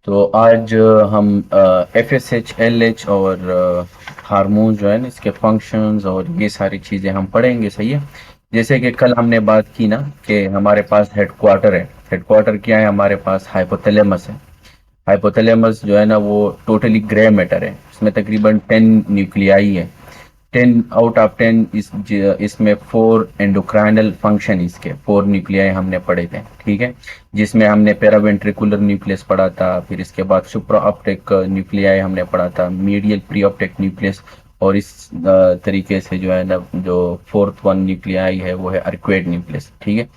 तो आज हम FSH, LH और हार्मोन जो है ना इसके फंक्शंस और ये सारी चीज़ें हम पढ़ेंगे। सही है। जैसे कि कल हमने बात की ना कि हमारे पास हेडक्वार्टर है। हेडक्वार्टर क्या है? हमारे पास हाइपोथैलेमस है। हाइपोथैलेमस जो है ना वो टोटली ग्रे मैटर है। इसमें तकरीबन 10 न्यूक्लियाई है। 10 आउट ऑफ 10 इसमें 4 एंडोक्राइनल फंक्शन, इसके 4 न्यूक्लियाई हमने पढ़े थे। ठीक है। जिसमें हमने पेरावेंट्रिकुलर न्यूक्लियस पढ़ा था, फिर इसके बाद सुप्रा ऑप्टिक न्यूक्लियाई हमने पढ़ा था, मीडियल प्री ऑप्टिक न्यूक्लियस। और इस तरीके से जो है ना जो फोर्थ वन न्यूक्लियाई है वो है अर्क्वेट न्यूक्लियस। ठीक है।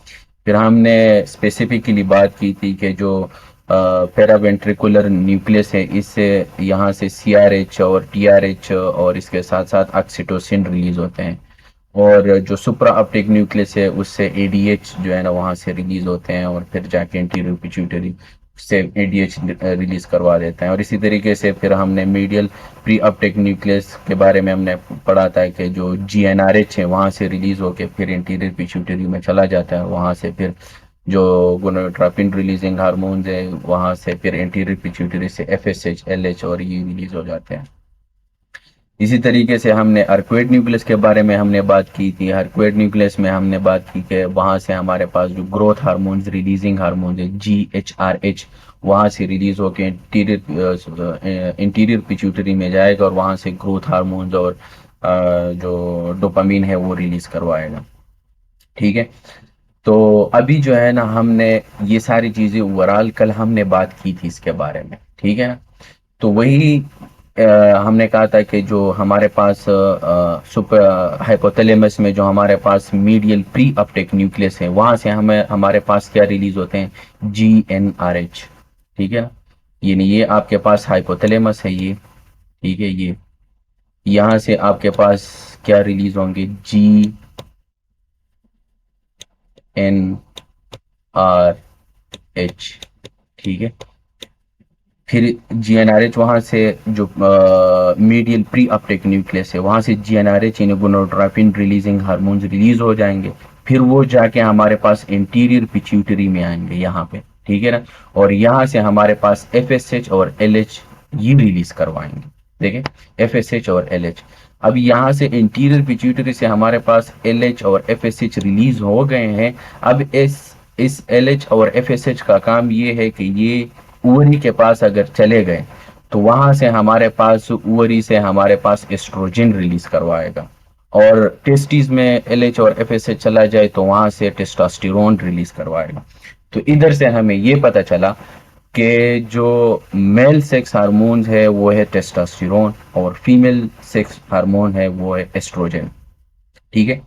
फिर हमने स्पेसिफिकली बात की थी कि जो पैरावेंट्रिकुलर न्यूक्लियस है, इससे यहाँ से CRH और TRH और इसके साथ साथ ऑक्सीटोसिन रिलीज होते हैं। और जो सुप्रा ऑप्टिक न्यूक्लियस है उससे ADH जो है ना वहाँ से रिलीज होते हैं, और फिर जाके एंटीरियर पिट्यूटरी से ADH रिलीज करवा देते हैं। और इसी तरीके से फिर हमने मीडियल प्री ऑप्टिक न्यूक्लियस के बारे में हमने पढ़ा था कि जो GnRH है वहाँ से रिलीज होके फिर एंटीरियर पिट्यूटरी में चला जाता है। वहाँ से फिर जो गोनाडोट्रोपिन रिलीजिंग हार्मोन्स है वहाँ से फिर एंटीरियर पिट्यूटरी से FSH, LH और ये रिलीज हो जाते हैं। इसी तरीके से हमने अर्क्वेट न्यूक्लियस के बारे में हमने बात की थी। अर्क्वेट न्यूक्लियस में हमने बात की कि वहाँ से हमारे पास जो ग्रोथ हार्मोन्स रिलीजिंग हार्मोन्स है GHRH वहाँ से रिलीज होकर इंटीरियर पिट्यूटरी में जाएगा, और वहाँ से ग्रोथ हार्मोन्स और जो डोपामीन है वो रिलीज करवाएगा। ठीक है। तो अभी जो है ना हमने ये सारी चीजें ओवरऑल कल हमने बात की थी इसके बारे में। ठीक है ना। तो वही हमने कहा था कि जो हमारे पास सुपर हाइपोथैलेमस में जो हमारे पास मीडियल प्री अपटेक न्यूक्लियस है वहां से हमें हमारे पास क्या रिलीज होते हैं? GnRH। ठीक है। ये आपके पास हाइपोथैलेमस है ये। ठीक है। ये यहाँ से आपके पास क्या रिलीज होंगे? GnRH। ठीक है। फिर GnRH वहां से जो मीडियल प्री अपटेक न्यूक्लियस है वहां से GnRH यानी गोनाडोट्रोपिन रिलीजिंग हार्मोन्स रिलीज हो जाएंगे। फिर वो जाके हमारे पास इंटीरियर पिट्यूटरी में आएंगे यहाँ पे। ठीक है ना। और यहाँ से हमारे पास FSH और LH ये रिलीज करवाएंगे। देखें, FSH और LH। अब यहाँ से इंटीरियर पिट्यूटरी से हमारे पास LH और FSH रिलीज हो गए हैं। अब इस LH और FSH का काम ये है कि ये ओवरी के पास अगर चले गए तो वहां से हमारे पास ओवरी से हमारे पास एस्ट्रोजन रिलीज करवाएगा। और टेस्टिस में LH और FSH चला जाए तो वहां से टेस्टोस्टेरोन रिलीज करवाएगा। तो इधर से हमें ये पता चला कि जो मेल सेक्स हार्मोन्स है वो है टेस्टोस्टेरोन, और फीमेल सेक्स हार्मोन है वो है एस्ट्रोजन। ठीक है।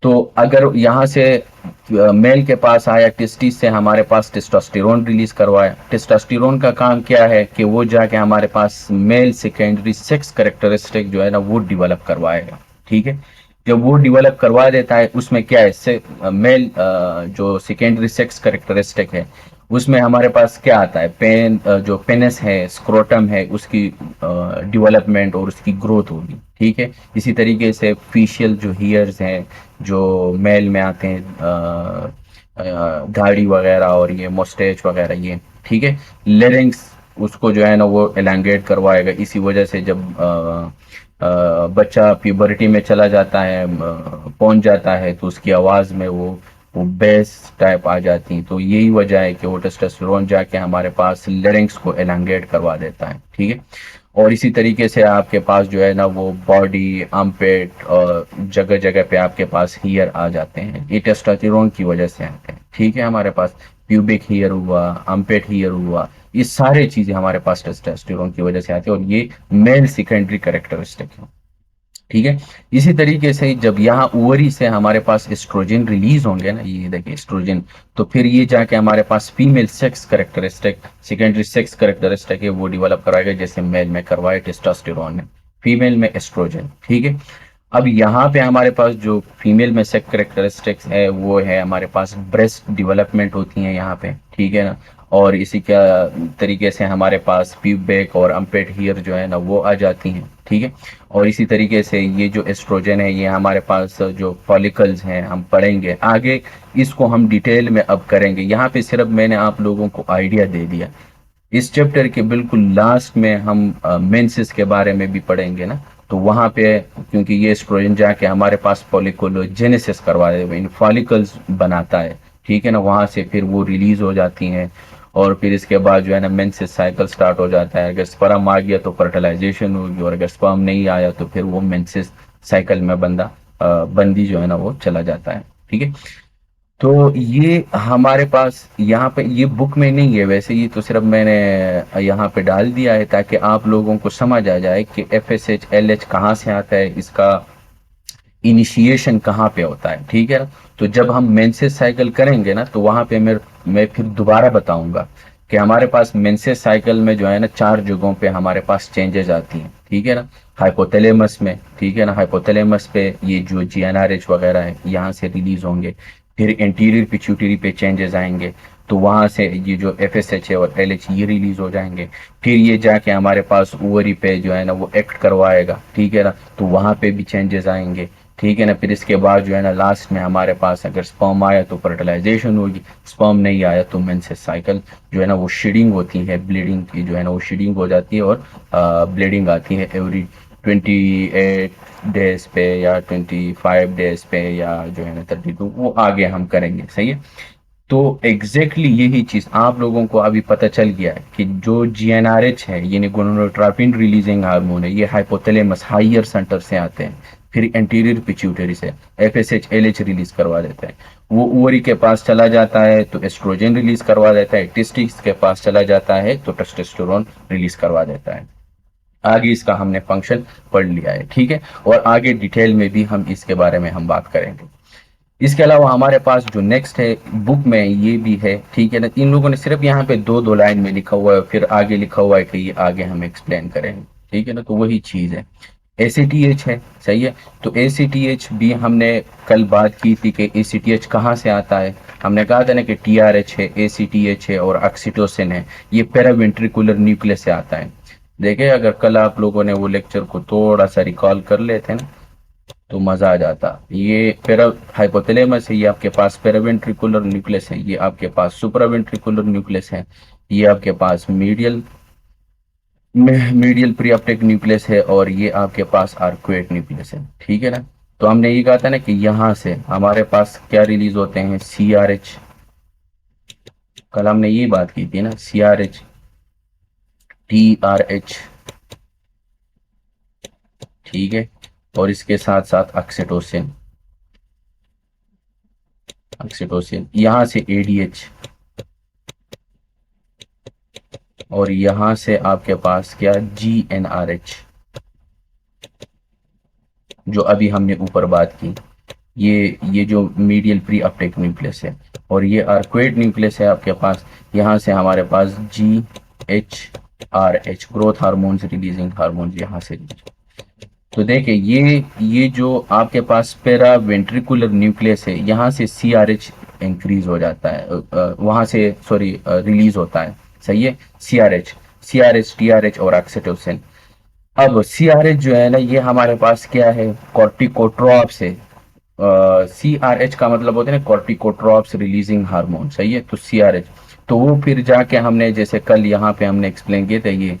तो अगर यहाँ से मेल के पास आया टेस्टिस से हमारे पास टेस्टोस्टेरोन रिलीज करवाया। टेस्टोस्टेरोन का काम क्या है कि वो जाके हमारे पास मेल सेकेंडरी सेक्स करेक्टरिस्टिक जो है ना वो डेवलप करवाएगा। ठीक है। जब वो डेवलप करवा देता है उसमें क्या है से मेल जो सेकेंडरी सेक्स करेक्टरिस्टिक है उसमें हमारे पास क्या आता है? जो पेनिस है, स्क्रोटम है, उसकी डेवलपमेंट और उसकी ग्रोथ होगी। ठीक है। इसी तरीके से फेशियल जो हेयर्स हैं जो मेल में आते हैं, दाढ़ी वगैरह और ये मोस्टेच वगैरह ये। ठीक है। लेरिंग्स उसको जो है ना वो एलांगेट करवाएगा। इसी वजह से जब बच्चा प्यूबर्टी में चला जाता है, पहुंच जाता है, तो उसकी आवाज़ में वो बेस टाइप आ जाती है। तो यही वजह है कि वो टेस्टोस्टेरोन जाके हमारे पास लेरिंग्स को एलांगेट करवा देता है। ठीक है। और इसी तरीके से आपके पास जो है ना वो बॉडी, आर्मपेट और जगह जगह पे आपके पास हेयर आ जाते हैं। ये टेस्टोस्टेरोन की वजह से आते हैं। ठीक है। हमारे पास प्यूबिक हेयर हुआ, आर्मपेट हेयर हुआ, ये सारे चीजें हमारे पास टेस्टोस्टेरोन की वजह से आती है, और ये मेल सेकेंडरी कैरेक्टरिस्टिक है। ठीक है। इसी तरीके से जब यहाँ ओवरी से हमारे पास एस्ट्रोजन रिलीज होंगे ना, ये देखिए एस्ट्रोजन, तो फिर ये जाके हमारे पास female sex characteristic, secondary sex characteristic है वो डेवलप कराएगा, जैसे मेल में करवाए टेस्टोस्टेरोन ने, फीमेल में एस्ट्रोजन। ठीक है। अब यहाँ पे हमारे पास जो फीमेल में सेक्स करेक्टरिस्टिक्स है वो है हमारे पास ब्रेस्ट डेवलपमेंट होती है यहाँ पे। ठीक है ना। और इसी का तरीके से हमारे पास प्यूबिक और अम्पेट हेयर जो है ना वो आ जाती हैं। ठीक है। और इसी तरीके से ये जो एस्ट्रोजन है ये हमारे पास जो फॉलिकल्स हैं हम पढ़ेंगे आगे, इसको हम डिटेल में अब करेंगे। यहाँ पे सिर्फ मैंने आप लोगों को आइडिया दे दिया इस चैप्टर के बिल्कुल लास्ट में हम मेंसेस के बारे में भी पढ़ेंगे ना, तो वहां पे क्योंकि ये एस्ट्रोजन जाके हमारे पास फॉलिकुलोजेनेसिस करवा देगा, इन फॉलिकल्स बनाता है, ठीक है ना, वहां से फिर वो रिलीज हो जाती हैं, और फिर इसके बाद जो है ना मेंसेस साइकिल स्टार्ट हो जाता है। अगर स्पर्म आ गया तो फर्टिलाइजेशन होगी, और अगर स्पर्म नहीं आया तो फिर वो मेंसेस साइकिल में बंदी जो है ना वो चला जाता है, ठीक है। तो ये हमारे पास यहाँ पे ये बुक में नहीं है वैसे, ये तो सिर्फ मैंने यहाँ पे डाल दिया है ताकि आप लोगों को समझ आ जाए कि FSH LH कहाँ से आता है, इसका इनिशिएशन कहाँ पे होता है, ठीक है ना। तो जब हम मेंसेस साइकिल करेंगे ना, तो वहां पे मैं फिर दोबारा बताऊंगा कि हमारे पास मेंसेस साइकिल में जो है ना 4 जगहों पे हमारे पास चेंजेस आती हैं, ठीक है ना। हाइपोथैलेमस में, ठीक है ना, हाइपोथैलेमस पे ये जो GnRH वगैरह है यहाँ से रिलीज होंगे। फिर इंटीरियर पिट्यूटरी पे चेंजेस आएंगे, तो वहां से ये जो FSH है और LH ये रिलीज हो जाएंगे। फिर ये जाके हमारे पास ओवरी पे जो है ना वो एक्ट करवाएगा, ठीक है ना, तो वहां पे भी चेंजेस आएंगे, ठीक है ना। फिर इसके बाद जो है ना लास्ट में हमारे पास अगर स्पर्म आया तो फर्टिलाइजेशन होगी, स्पर्म नहीं आया तो मेंसेस साइकिल जो है ना वो शेडिंग होती है, ब्लीडिंग की जो है ना वो शेडिंग हो जाती है, और ब्लीडिंग आती है एवरी 28 डेज पे या 25 डेज पे, या जो है ना 32, वो आगे हम करेंगे, सही है। तो एग्जैक्टली यही चीज आप लोगों को अभी पता चल गया है कि जो GnRH है यानी गोनाडोट्रोपिन रिलीजिंग हार्मोन है, ये हाइपोथैलेमस हायर सेंटर से आते हैं, फिर एंटीरियर पिट्यूटरी से FSH LH रिलीज करवा देता है, वो ओवरी के पास चला जाता है तो एस्ट्रोजन रिलीज करवा देता है, टेस्टिस के पास चला जाता है तो टेस्टोस्टेरोन रिलीज करवा देता है। आगे इसका हमने फंक्शन पढ़ लिया है, ठीक है, और आगे डिटेल में भी हम इसके बारे में हम बात करेंगे। इसके अलावा हमारे पास जो नेक्स्ट है बुक में ये भी है, ठीक है ना। इन लोगों ने सिर्फ यहाँ पे दो दो लाइन में लिखा हुआ है, फिर आगे लिखा हुआ है कि ये आगे हम एक्सप्लेन करेंगे, ठीक है ना। तो वही चीज है, ACTH है, सही है। तो ACTH भी हमने कल बात की थी कि ACTH कहाँ से आता है। हमने कहा था ना कि TRH है, ACTH है और ऑक्सीटोसिन है, ये पेरावेंट्रिकुलर न्यूक्लियस से आता है। देखिए अगर कल आप लोगों ने वो लेक्चर को थोड़ा सा रिकॉल कर लेते ना तो मजा आ जाता। ये पेरा हाइपोथैलेमस है, ये आपके पास पेरावेंट्रिकुलर न्यूक्लियस है, ये आपके पास सुपरावेंट्रिकुलर न्यूक्लियस है, ये आपके पास मीडियल प्रीऑप्टिक न्यूक्लियस है, और ये आपके पास आर्कुएट न्यूक्लियस है, ठीक है ना। तो हमने ये कहा था ना कि यहाँ से हमारे पास क्या रिलीज होते हैं, CRH। कल हमने ये बात की थी ना, CRH, TRH, ठीक है, और इसके साथ साथ ऑक्सीटोसिन, यहाँ से ADH, और यहां से आपके पास क्या, GnRH, जो अभी हमने ऊपर बात की। ये जो मीडियल प्री अपटेक न्यूक्लियस है, और ये आर्कुएट न्यूक्लियस है आपके पास। यहाँ से हमारे पास GHRH, growth hormones releasing hormones, यहाँ से। तो देखिए ये जो आपके पास पेरा वेंट्रिकुलर न्यूक्लियस है, यहाँ से CRH इंक्रीज हो जाता है, वहां से सॉरी रिलीज होता है, सही है। CRH TRH और ऑक्सीटोसिन। अब CRH जो है ना ये हमारे पास क्या है, कॉर्टिकोट्रॉप्स है। CRH का मतलब होता है ना कॉर्टिकोट्रॉप्स रिलीजिंग हार्मोन, सही है। तो CRH, तो वो फिर जाके हमने जैसे कल यहाँ पे हमने एक्सप्लेन किए थे ये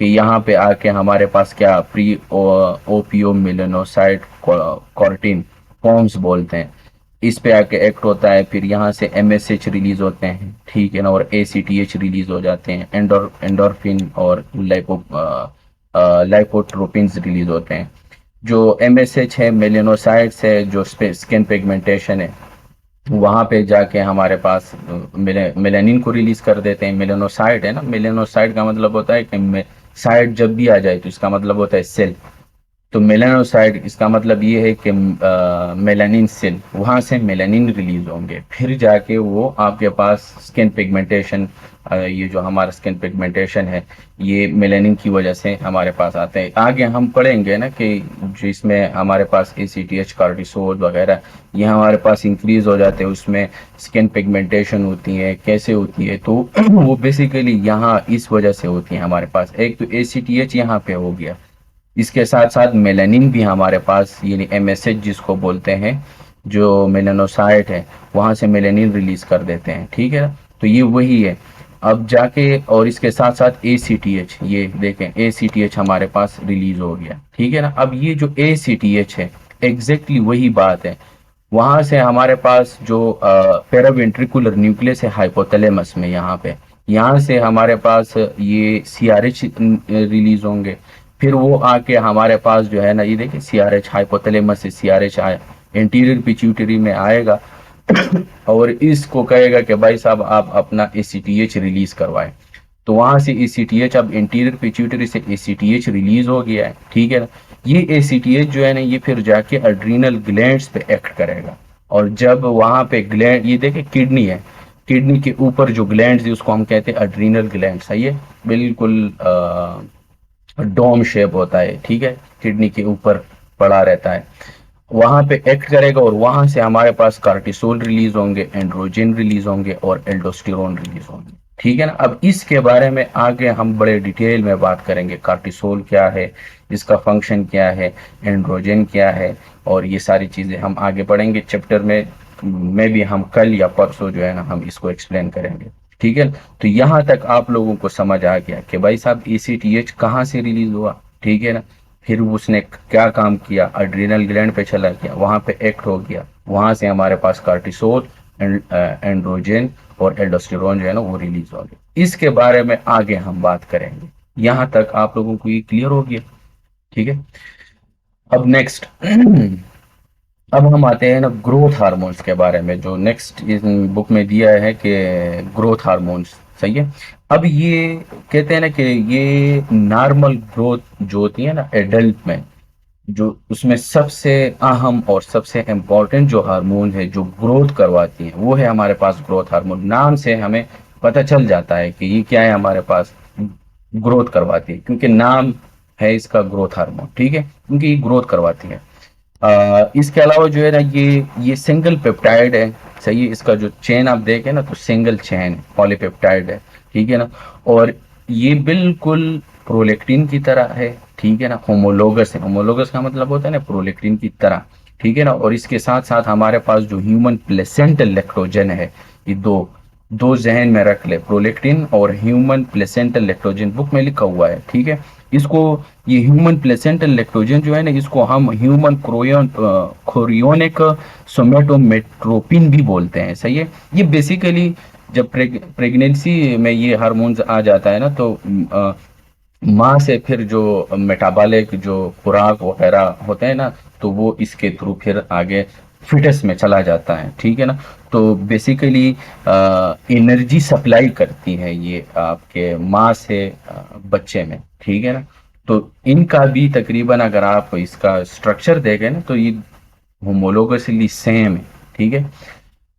कि यहाँ पे आके हमारे पास क्या प्री ओपियो मिलेनोसाइड कॉर्टिन फॉर्म्स बोलते हैं, इस पे आके एक्ट होता है। फिर यहाँ से MSH रिलीज होते हैं, ठीक है ना, और ACTH रिलीज हो जाते हैं। एंडोर्फिन और लाइपोट्रोपिन्स रिलीज होते हैं। जो MSH है मेलेनोसाइट्स है, जो स्किन पिगमेंटेशन है, वहां पे जाके हमारे पास मेलानिन को रिलीज कर देते हैं। मेलेनोसाइट है ना, मेलेनोसाइट का मतलब होता है कि साइट जब भी आ जाए तो इसका मतलब होता है सेल। तो मेलानोसाइट इसका मतलब ये है कि मेलानिन सेल, वहां से मेलानिन रिलीज होंगे, फिर जाके वो आपके पास स्किन पिगमेंटेशन, ये जो हमारा स्किन पिगमेंटेशन है ये मेलानिन की वजह से हमारे पास आते हैं। आगे हम पढ़ेंगे ना कि जिसमें हमारे पास ACTH कार्टिसोल वगैरह ये हमारे पास इंक्रीज हो जाते हैं, उसमें स्किन पिगमेंटेशन होती है, कैसे होती है, तो वो बेसिकली यहाँ इस वजह से होती है हमारे पास। एक तो ACTH यहाँ पे हो गया, इसके साथ साथ मेलानिन भी हमारे पास यानी MSH जिसको बोलते हैं, जो मेलानोसाइट है वहां से मेलानिन रिलीज कर देते हैं, ठीक है। तो ये वही है। अब जाके और इसके साथ साथ ACTH, ये देखें ACTH हमारे पास रिलीज हो गया, ठीक है ना। अब ये जो ACTH है एग्जैक्टली वही बात है, वहां से हमारे पास जो पेरावेंट्रिकुलर न्यूक्लियस है हाइपोथैलेमस में, यहाँ से हमारे पास ये CRH रिलीज होंगे, फिर वो आके हमारे पास जो है ना, ये देखिए CRH हाइपोथैलेमस से CRH आया एंटीरियर पिट्यूटरी में आएगा और इसको कहेगा कि भाई साहब आप अपना ACTH रिलीज करवाएं। तो वहां से ACTH, अब इंटीरियर पिट्यूटरी से ACTH रिलीज हो गया है, ठीक है ना। ये ACTH जो है ना, ये फिर जाके एड्रीनल ग्लैंड्स पे एक्ट करेगा, और जब वहां पे ग्लैंड, ये देखे किडनी है, किडनी के ऊपर जो ग्लैंड्स है उसको हम कहते हैं एड्रीनल ग्लैंड, सही है, बिल्कुल डोम शेप होता है, ठीक है, किडनी के ऊपर पड़ा रहता है, वहां पे एक्ट करेगा और वहां से हमारे पास कार्टिसोल रिलीज होंगे, एंड्रोजन रिलीज होंगे और एल्डोस्टेरोन रिलीज होंगे, ठीक है ना। अब इसके बारे में आगे हम बड़े डिटेल में बात करेंगे, कार्टिसोल क्या है, इसका फंक्शन क्या है, एंड्रोजन क्या है, और ये सारी चीजें हम आगे बढ़ेंगे चैप्टर में भी हम कल या परसों जो है ना हम इसको एक्सप्लेन करेंगे, ठीक है। तो यहाँ तक आप लोगों को समझ आ गया कि भाई साहब ACTH कहाँ से रिलीज हुआ, ठीक है ना, फिर उसने क्या काम किया, एड्रिनल ग्लैंड पे चला गया, वहां पे एक्ट हो गया, वहां से हमारे पास कार्टिसोल, एंड्रोजन और एल्डोस्टेरोन जो है ना वो रिलीज हो गया। इसके बारे में आगे हम बात करेंगे, यहाँ तक आप लोगों को ये क्लियर हो गया, ठीक है। अब नेक्स्ट अब हम आते हैं ना ग्रोथ हार्मोन्स के बारे में, जो नेक्स्ट इस बुक में दिया है कि ग्रोथ हार्मोन्स, सही है। अब ये कहते हैं ना कि ये नॉर्मल ग्रोथ जो होती है ना एडल्ट में, जो उसमें सबसे अहम और सबसे इम्पोर्टेंट जो हार्मोन है जो ग्रोथ करवाती है वो है हमारे पास ग्रोथ हार्मोन। नाम से हमें पता चल जाता है कि ये क्या है, हमारे पास ग्रोथ करवाती है, क्योंकि नाम है इसका ग्रोथ हार्मोन, ठीक है, क्योंकि ये ग्रोथ करवाती है। इसके अलावा जो है ना ये सिंगल पेप्टाइड है, सही है, इसका जो चेन आप देखें ना तो सिंगल चेन पॉलीपेप्टाइड है, ठीक है ना, और ये बिल्कुल प्रोलेक्टिन की तरह है, ठीक है ना, होमोलोगस है, होमोलोगस का मतलब होता है ना प्रोलेक्टिन की तरह, ठीक है ना। और इसके साथ साथ हमारे पास जो ह्यूमन प्लेसेंटल लैक्टोजन है, ये दो दो जहन में रख ले, प्रोलेक्टिन और ह्यूमन प्लेसेंटल लैक्टोजन बुक में लिखा हुआ है, ठीक है। इसको ये ह्यूमन प्लेसेंटल लैक्टोजन जो है ना, इसको हम ह्यूमन कोरियोनिक सोमेटोमेट्रोपिन भी बोलते हैं, सही है। ये बेसिकली जब प्रेगनेंसी में ये हार्मोन्स आ जाता है ना, तो माँ से फिर जो मेटाबॉलिक जो खुराक वगैरह होते हैं ना, तो वो इसके थ्रू फिर आगे फिटस में चला जाता है, ठीक है ना। तो बेसिकली एनर्जी सप्लाई करती है ये आपके माँ से बच्चे में, ठीक है ना। तो इनका भी तकरीबन अगर आप इसका स्ट्रक्चर देखें ना तो ये होमोलोगसली सेम है, ठीक है।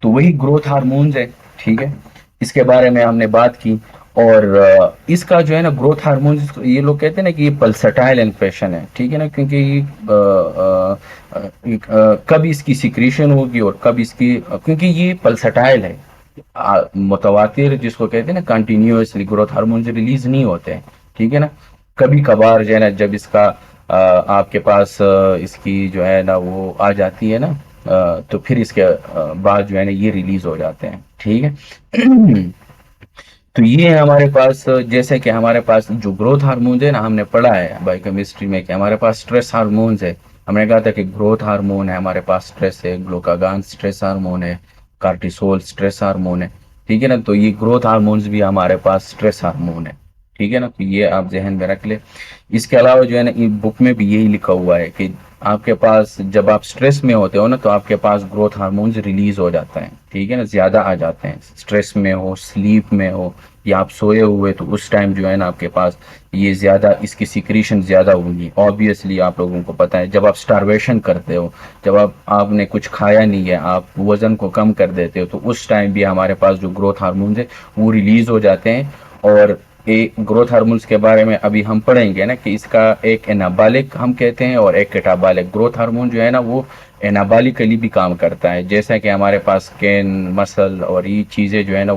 तो वही ग्रोथ हार्मोन्स है, ठीक है, इसके बारे में हमने बात की। और इसका जो है ना ग्रोथ हार्मोन्स, ये लोग कहते हैं ना कि ये पल्सटाइल इन्फेक्शन है, ठीक है ना, क्योंकि ये कब इसकी सिक्रीशन होगी और कब इसकी, क्योंकि ये पल्सटाइल है, मुतवातिर जिसको कहते हैं ना, कंटिन्यूअसली ग्रोथ हार्मोन्स रिलीज नहीं होते हैं, ठीक है ना। कभी कभार जो है ना जब इसका आपके पास इसकी जो है ना वो आ जाती है ना, तो फिर इसके बाद जो है ना ये रिलीज हो जाते हैं, ठीक है। तो ये है हमारे पास, जैसे कि हमारे पास जो ग्रोथ हार्मोन्स है ना, हमने पढ़ा है बायोकेमिस्ट्री में कि हमारे पास स्ट्रेस हार्मोन्स है, हमने कहा था कि ग्रोथ हार्मोन है हमारे पास, स्ट्रेस है, ग्लूकागान स्ट्रेस हार्मोन है, कार्टिसोल स्ट्रेस हार्मोन है, ठीक है ना। तो ये ग्रोथ हार्मोन्स भी हमारे पास स्ट्रेस हार्मोन है, ठीक है ना, तो ये आप जहन में रख ले। इसके अलावा जो है ना इन बुक में भी यही लिखा हुआ है कि आपके पास जब आप स्ट्रेस में होते हो ना तो आपके पास ग्रोथ हार्मोन्स रिलीज हो जाता है, ठीक है ना, ज्यादा आ जाते हैं, स्ट्रेस में हो, स्लीप में हो, या आप सोए हुए तो उस टाइम जो है ना आपके पास ये ज्यादा इसकी सिक्रीशन ज्यादा होगी। ऑब्वियसली आप लोगों को पता है जब आप स्टारवेशन करते हो, जब आपने कुछ खाया नहीं है, आप वजन को कम कर देते हो, तो उस टाइम भी हमारे पास जो ग्रोथ हार्मोन्स है वो रिलीज हो जाते हैं। और ग्रोथ हार्मोन्स के बारे में अभी हम पढ़ेंगे ना कि इसका एक एनाबॉलिक हम कहते हैं और एक कैटाबॉलिक। ग्रोथ हार्मोन जो है ना वो एनाबॉलिकली भी काम करता है, जैसा कि हमारे पास स्किन, मसल और ये चीज़ें जो है ना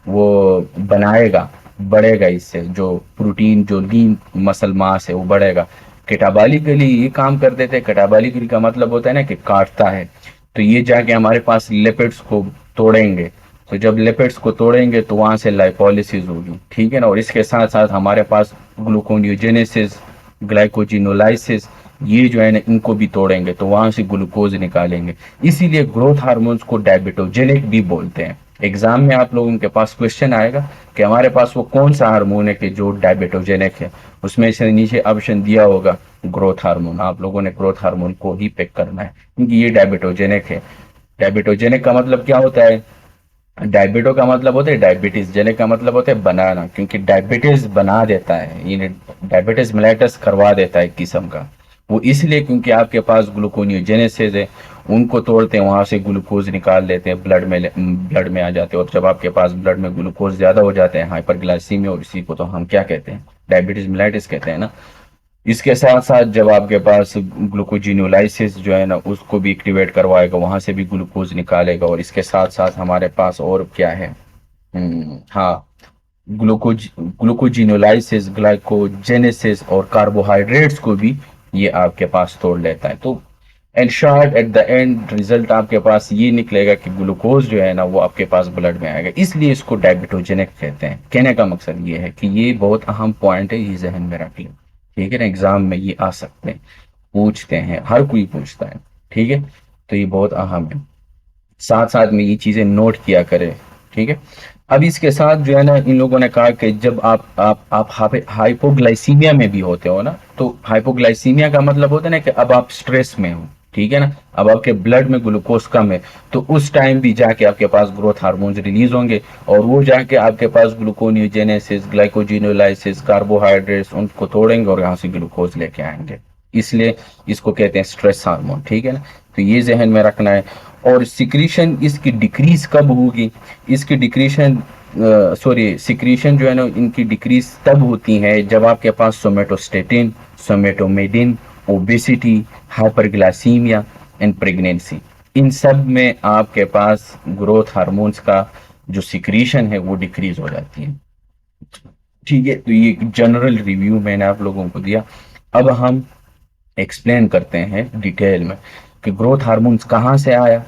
वो बनाएगा, बढ़ेगा, इससे जो प्रोटीन, जो लीन मसल मास है वो बढ़ेगा। कैटाबॉलिकली ये काम कर देते हैं, कैटाबॉलिकली का मतलब होता है ना कि काटता है, तो ये जाके हमारे पास लिपिड्स को तोड़ेंगे, तो जब लिपिड्स को तोड़ेंगे तो वहां से लाइपोलिसिस होगी, ठीक है ना। और इसके साथ साथ हमारे पास ग्लूकोनियोजेनेसिस, ग्लाइकोजिनोलाइसिस, ये जो है ना इनको भी तोड़ेंगे तो वहां से ग्लूकोज निकालेंगे। इसीलिए ग्रोथ हार्मोन्स को डायबिटोजेनिक भी बोलते हैं। एग्जाम में आप लोगों के पास क्वेश्चन आएगा कि हमारे पास वो कौन सा हार्मोन है कि जो डायबिटोजेनिक है, उसमें से नीचे ऑप्शन दिया होगा ग्रोथ हार्मोन। आप लोगों ने ग्रोथ हार्मोन को ही पिक करना है क्योंकि ये डायबिटोजेनिक है। डायबिटोजेनिक का मतलब क्या होता है? डायबिटो का मतलब होता है डायबिटीज, जेनिक का मतलब होता है बनाना, क्योंकि डायबिटीज बना देता है, ये डायबिटीज मेलाइटस करवा देता है एक किस्म का। वो इसलिए क्योंकि आपके पास ग्लूकोनियोजेनेसिस है, उनको तोड़ते हैं, वहां से ग्लूकोज निकाल लेते हैं, ब्लड में आ जाते हैं। और जब आपके पास ब्लड में ग्लूकोज ज्यादा हो जाते हैं, हाइपरग्लाइसीमिया, और इसी को तो हम क्या कहते हैं? डायबिटीज मेलाइटिस कहते हैं ना। इसके साथ साथ जब आपके पास ग्लूकोजिनोलाइसिस जो है ना उसको भी एक्टिवेट करवाएगा, वहां से भी ग्लूकोज निकालेगा। और इसके साथ साथ हमारे पास और क्या है? हाँ, ग्लूकोजिनोलाइसिस, ग्लाइकोजेनेसिस और कार्बोहाइड्रेट्स को भी ये आपके पास तोड़ लेता है। तो and short at the end result आपके पास ये निकलेगा कि ग्लूकोज जो है ना वो आपके पास ब्लड में आएगा, इसलिए इसको डायबिटोजेनिक कहते हैं। कहने का मकसद ये है कि ये बहुत अहम पॉइंट है, ये जहन में रख लें, ठीक है ना। एग्जाम में ये आ सकते हैं, पूछते हैं, हर कोई पूछता है, ठीक है। तो ये बहुत अहम है, साथ साथ में ये चीजें नोट किया करें, ठीक है। अब इसके साथ जो है ना इन लोगों ने कहा कि जब आप हाइपोग्लाइसीमिया में भी होते हो ना, तो हाइपोग्लाइसीमिया का मतलब होता है ना कि अब आप स्ट्रेस में हो, ठीक है ना, अब आपके ब्लड में ग्लूकोज कम है, तो उस टाइम भी जाके आपके पास ग्रोथ हार्मोन्स रिलीज होंगे और वो जाके आपके पास ग्लूकोनियोजेनेसिस, ग्लाइकोजिनोलाइसिस, कार्बोहाइड्रेट्स उनको तोड़ेंगे और यहाँ से ग्लूकोज लेके आएंगे। इसलिए इसको कहते हैं स्ट्रेस हार्मोन, ठीक है ना। तो ये जहन में रखना है। और सिक्रीशन इसकी डिक्रीज कब होगी? इसकी डिक्रीशन सिक्रीशन जो है ना इनकी डिक्रीज तब होती है जब आपके पास somatostatin, somatomedin, obesity, hyperglycaemia and pregnancy, इन सब में आपके पास ग्रोथ हार्मोन्स का जो सिक्रीशन है वो डिक्रीज हो जाती है, ठीक है। तो ये जनरल रिव्यू मैंने आप लोगों को दिया। अब हम एक्सप्लेन करते हैं डिटेल में कि ग्रोथ हार्मोन्स कहाँ से आया।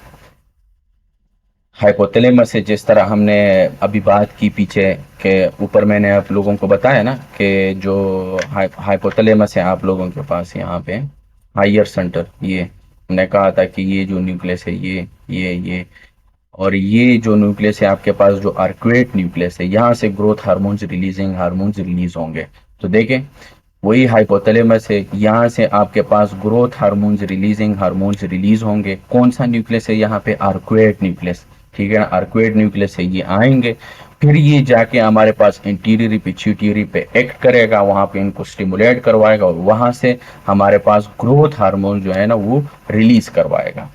हाइपोथैलेमस से, जिस तरह हमने अभी बात की पीछे के ऊपर, मैंने आप लोगों को बताया ना कि जो हाइपोथैलेमस है आप लोगों के पास यहाँ पे हायर सेंटर, ये हमने कहा था कि ये जो न्यूक्लियस है ये और ये जो न्यूक्लियस है आपके पास जो आर्कुएट न्यूक्लियस है, यहाँ से growth hormones releasing hormones release होंगे। तो देखें वही हाइपोथैलेमस है, यहाँ से आपके पास growth hormones releasing hormones release होंगे। कौन सा न्यूक्लियस है यहाँ पे? आर्कुएट न्यूक्लियस, ठीक है ना। आर्कुएट न्यूक्लियस से ये आएंगे, फिर ये जाके हमारे पास इंटीरियरी पिट्यूटरी पे एक्ट करेगा, वहां पे इनको स्टिमुलेट करवाएगा और वहां से हमारे पास ग्रोथ हार्मोन जो है ना वो रिलीज करवाएगा।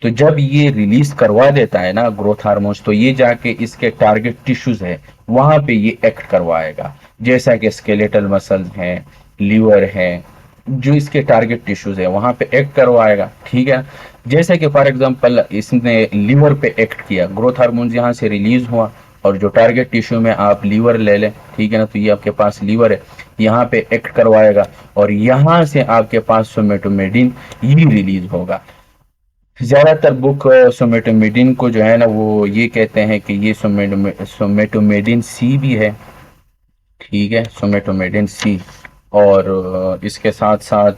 तो जब ये रिलीज करवा देता है ना ग्रोथ हार्मोन्स, तो ये जाके इसके टारगेट टिश्यूज है वहां पे ये एक्ट करवाएगा, जैसा कि स्केलेटल मसल्स हैं, लीवर है, जो इसके टारगेट टिश्यूज है वहां पे एक्ट करवाएगा, ठीक है। जैसे कि फॉर एग्जांपल इसने लीवर पे एक्ट किया, ग्रोथ हार्मोन्स यहाँ से रिलीज हुआ और जो टारगेट टिश्यू में आप लीवर ले लें, ठीक है ना, तो ये आपके पास लीवर है, यहाँ पे एक्ट करवाएगा और यहाँ से आपके पास सोमेटोमेडिन ये रिलीज होगा। ज्यादातर बुक सोमेटोमेडिन को जो है ना वो ये कहते हैं कि ये सोमेटोमेडिन सी भी है, ठीक है, सोमेटोमेडिन सी। और इसके साथ साथ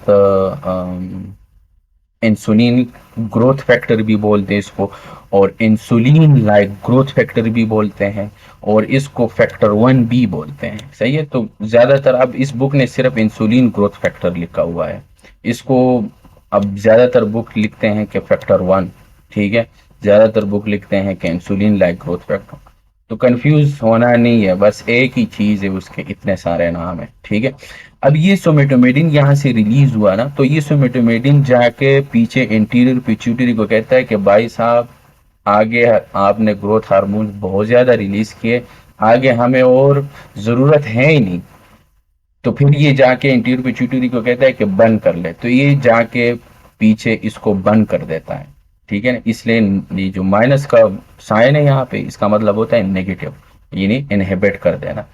इंसुलिन ग्रोथ फैक्टर भी बोलते हैं इसको, और इंसुलिन लाइक ग्रोथ फैक्टर भी बोलते हैं, और इसको फैक्टर 1 भी बोलते हैं, सही है। तो ज्यादातर अब इस बुक ने सिर्फ इंसुलिन ग्रोथ फैक्टर लिखा हुआ है, इसको अब ज्यादातर बुक लिखते हैं कि फैक्टर 1, ठीक है, ज्यादातर बुक लिखते हैं कि इंसुलिन लाइक ग्रोथ फैक्टर। तो कंफ्यूज होना नहीं है, बस एक ही चीज है, उसके इतने सारे नाम है, ठीक है। अब ये सोमेटोमेडिन यहाँ से रिलीज हुआ ना, तो ये सोमेटोमेडिन जाके पीछे इंटीरियर पिट्यूटरी को कहता है कि भाई साहब आगे आपने ग्रोथ हार्मोन बहुत ज्यादा रिलीज किए, आगे हमें और जरूरत है ही नहीं। तो फिर ये जाके इंटीरियर पिट्यूटरी को कहता है कि बंद कर ले, तो ये जाके पीछे इसको बंद कर देता है, ठीक है ना। इसलिए ये जो माइनस का साइन है यहाँ पे, इसका मतलब होता है नेगेटिव, यानी इनहिबिट कर देना।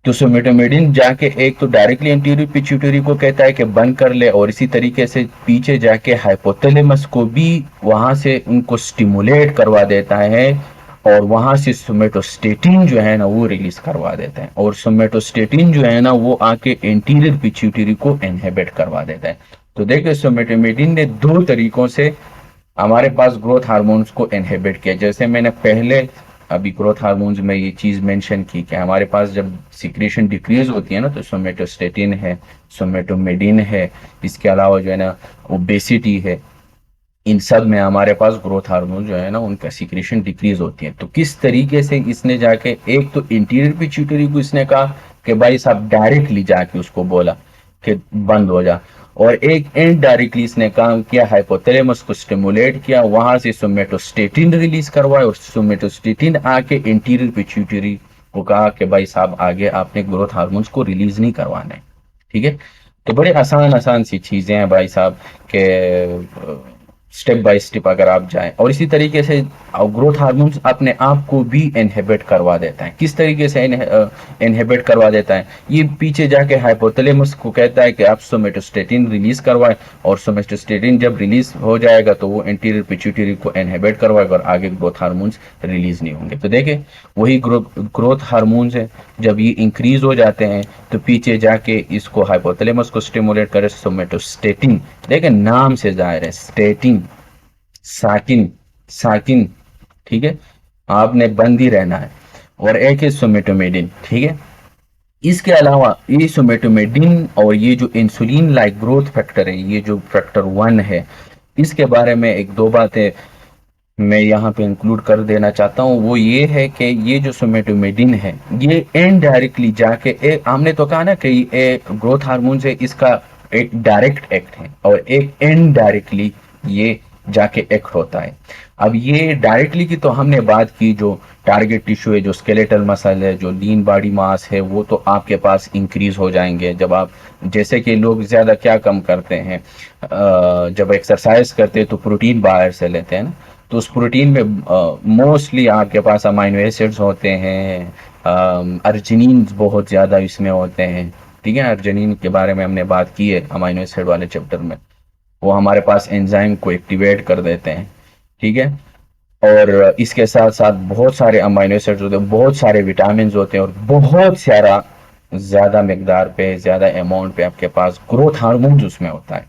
तो सोमेटोमेडिन जाके एक तो डायरेक्टली एंटीरियर पिट्यूटरी को कहता है कि बंद कर ले, और इसी तरीके से पीछे जाके हाइपोथैलेमस को भी वहां से उनको स्टिमुलेट करवा देता है और वहां से सोमेटोस्टेटिन जो है ना वो रिलीज करवा देता है, और सोमेटोस्टेटिन जो है ना वो आके एंटीरियर पिट्यूटरी को इनहिबिट करवा देता है। तो देखिए सोमेटोमेडिन ने दो तरीकों से हमारे पास ग्रोथ हार्मोन्स को इनहिबिट किया। जैसे मैंने पहले अभी ग्रोथ हार्मोन्स में ये चीज मेंशन की कि हमारे पास जब सिक्रेशन डिक्रीज होती है ना तो सोमेटोस्टेटिन है, सोमेटोमेडिन है, इसके अलावा जो है ना ओबेसिटी है, इन सब में हमारे पास ग्रोथ हार्मोन जो है ना उनका सिक्रेशन डिक्रीज होती है। तो किस तरीके से इसने जाके एक तो इंटीरियर पिट्यूटरी को इसने कहा कि भाई साहब डायरेक्टली जाके उसको बोला कि बंद हो जा, और एक इनडायरेक्टली इसने काम किया, हाइपोथैलेमस को स्टिमुलेट किया, वहां से सोमेटोस्टेटिन रिलीज करवाया, और सोमेटोस्टेटिन आके इंटीरियर पिट्यूटरी को कहा कि भाई साहब आगे आपने ग्रोथ हार्मोन्स को रिलीज नहीं करवाना है। ठीक है, तो बड़े आसान आसान सी चीजें हैं भाई साहब के, स्टेप बाय स्टेप अगर आप जाएं। और इसी तरीके से ग्रोथ हार्मोन्स अपने आप को भी इनहिबिट करवा देता है। किस तरीके से इनहिबिट करवा देता है, ये पीछे जाके हाइपोथैलेमस को कहता है कि आप सोमेटोस्टेटिन रिलीज करवाएं, और सोमेटोस्टेटिन जब रिलीज हो जाएगा तो वो इंटीरियर पिट्यूटरी को इनहिबिट करवाएगा और आगे ग्रोथ हार्मोन्स रिलीज नहीं होंगे। तो देखें वही ग्रोथ हार्मोन्स है, जब ये इंक्रीज हो जाते हैं तो पीछे जाके इसको हाइपोथैलेमस को स्टिमुलेट करे सोमेटोस्टेटिन, देखें नाम से जाहिर है स्टेटिन, साकिन, साकिन, ठीक है, आपने बंद ही रहना है, और एक है सोमेटोमेडिन। ठीक है, इसके अलावा ये सोमेटोमेडिन और ये जो इंसुलिन लाइक ग्रोथ फैक्टर है, ये जो फैक्टर 1 है, इसके बारे में एक दो बातें मैं यहाँ पे इंक्लूड कर देना चाहता हूँ। वो ये है कि ये जो सोमेटोमेडिन है ये इनडायरेक्टली जाके हमने तो कहा ना कि एक ग्रोथ हार्मोन से इसका एक डायरेक्ट एक्ट है और एक इनडायरेक्टली ये जाके एक्ट होता है। अब ये डायरेक्टली की तो हमने बात की, जो टारगेट टिश्यू है, जो स्केलेटल मसल है, जो लीन बॉडी मास है, वो तो आपके पास इंक्रीज हो जाएंगे जब आप, जैसे कि लोग ज्यादा क्या कम करते हैं, जब एक्सरसाइज करते हैं तो प्रोटीन बाहर से लेते हैं ना, तो उस प्रोटीन में मोस्टली आपके पास अमाइनो एसिड्स होते हैं, अर्जिनिन बहुत ज्यादा इसमें होते हैं। ठीक है, अर्जिनिन के बारे में हमने बात की है अमाइनो एसिड वाले चैप्टर में, वो हमारे पास एंजाइम को एक्टिवेट कर देते हैं। ठीक है, और इसके साथ साथ बहुत सारे अमाइनो एसिड्स होते हैं, बहुत सारे विटामिन होते हैं, और बहुत सारा ज्यादा मिकदार पे, ज्यादा अमाउंट पे आपके पास ग्रोथ हार्मोन्स उसमें होता है।